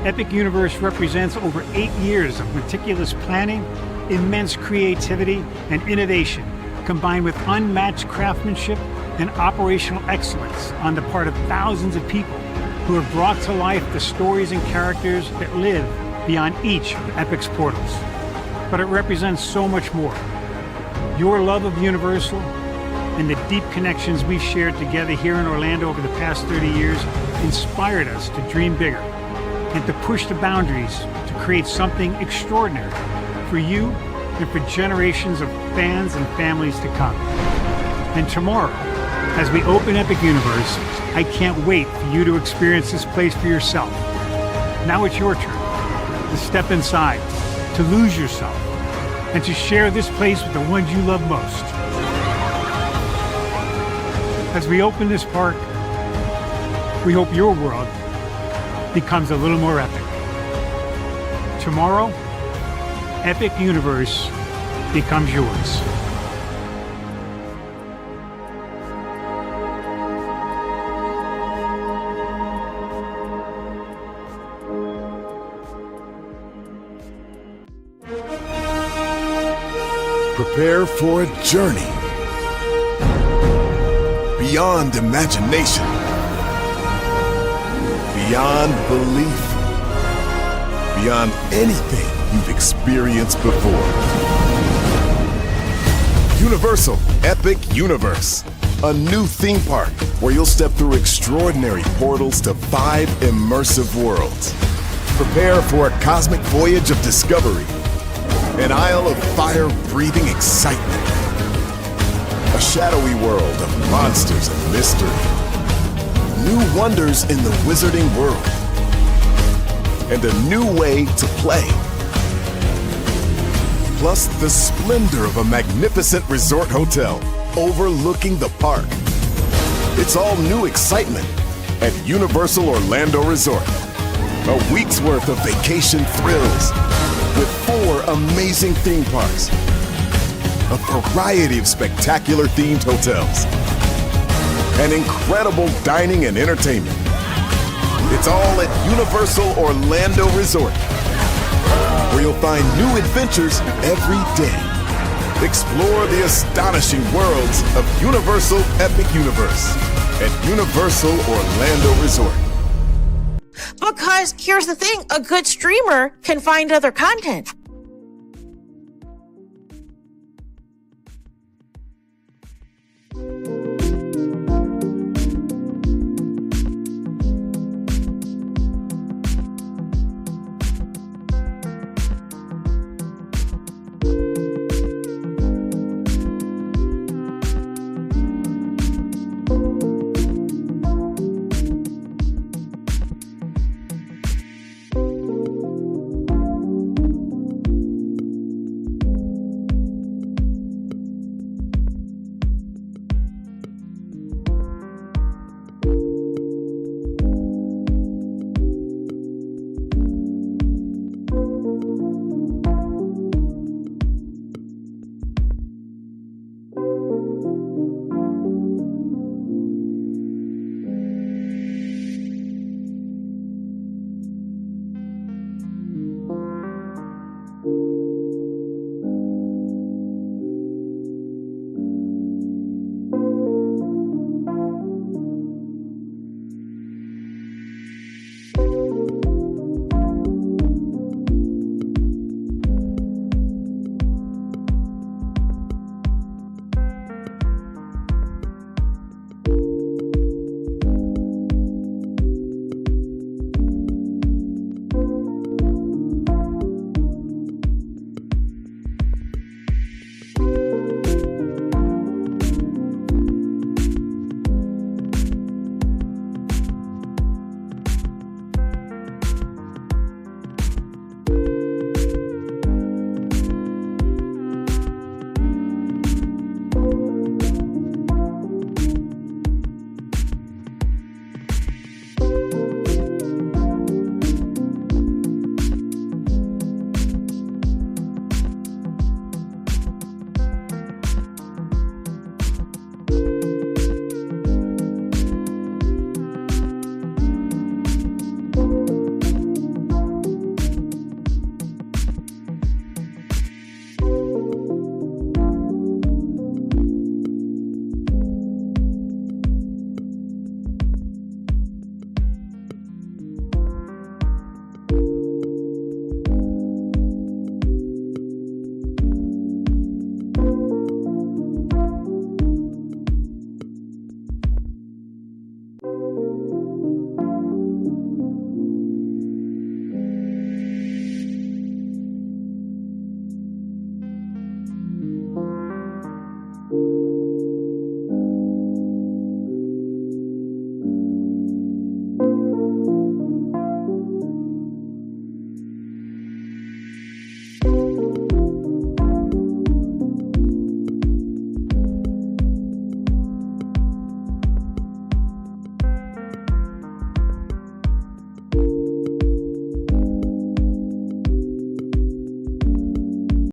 Speaker 5: Epic Universe represents over 8 years of meticulous planning, immense creativity, and innovation, combined with unmatched craftsmanship and operational excellence on the part of thousands of people who have brought to life the stories and characters that live beyond each of Epic's portals. But it represents so much more. Your love of Universal and the deep connections we've shared together here in Orlando over the past 30 years inspired us to dream bigger and to push the boundaries to create something extraordinary for you and for generations of fans and families to come. And tomorrow, as we open Epic Universe, I can't wait for you to experience this place for yourself. Now it's your turn to step inside, to lose yourself, and to share this place with the ones you love most. As we open this park, we hope your world becomes a little more epic. Tomorrow, Epic Universe becomes yours.
Speaker 6: Prepare for a journey beyond imagination, beyond belief, beyond anything you've experienced before. Universal Epic Universe, a new theme park where you'll step through extraordinary portals to 5 immersive worlds. Prepare for a cosmic voyage of discovery, an isle of fire-breathing excitement, a shadowy world of monsters and mystery, new wonders in the wizarding world, and a new way to play. Plus the splendor of a magnificent resort hotel overlooking the park. It's all new excitement at Universal Orlando Resort. A week's worth of vacation thrills with 4 amazing theme parks, a variety of spectacular themed hotels, and incredible dining and entertainment. It's all at Universal Orlando Resort, where you'll find new adventures every day. Explore the astonishing worlds of Universal Epic Universe at Universal Orlando Resort.
Speaker 3: Because here's the thing, a good streamer can find other content.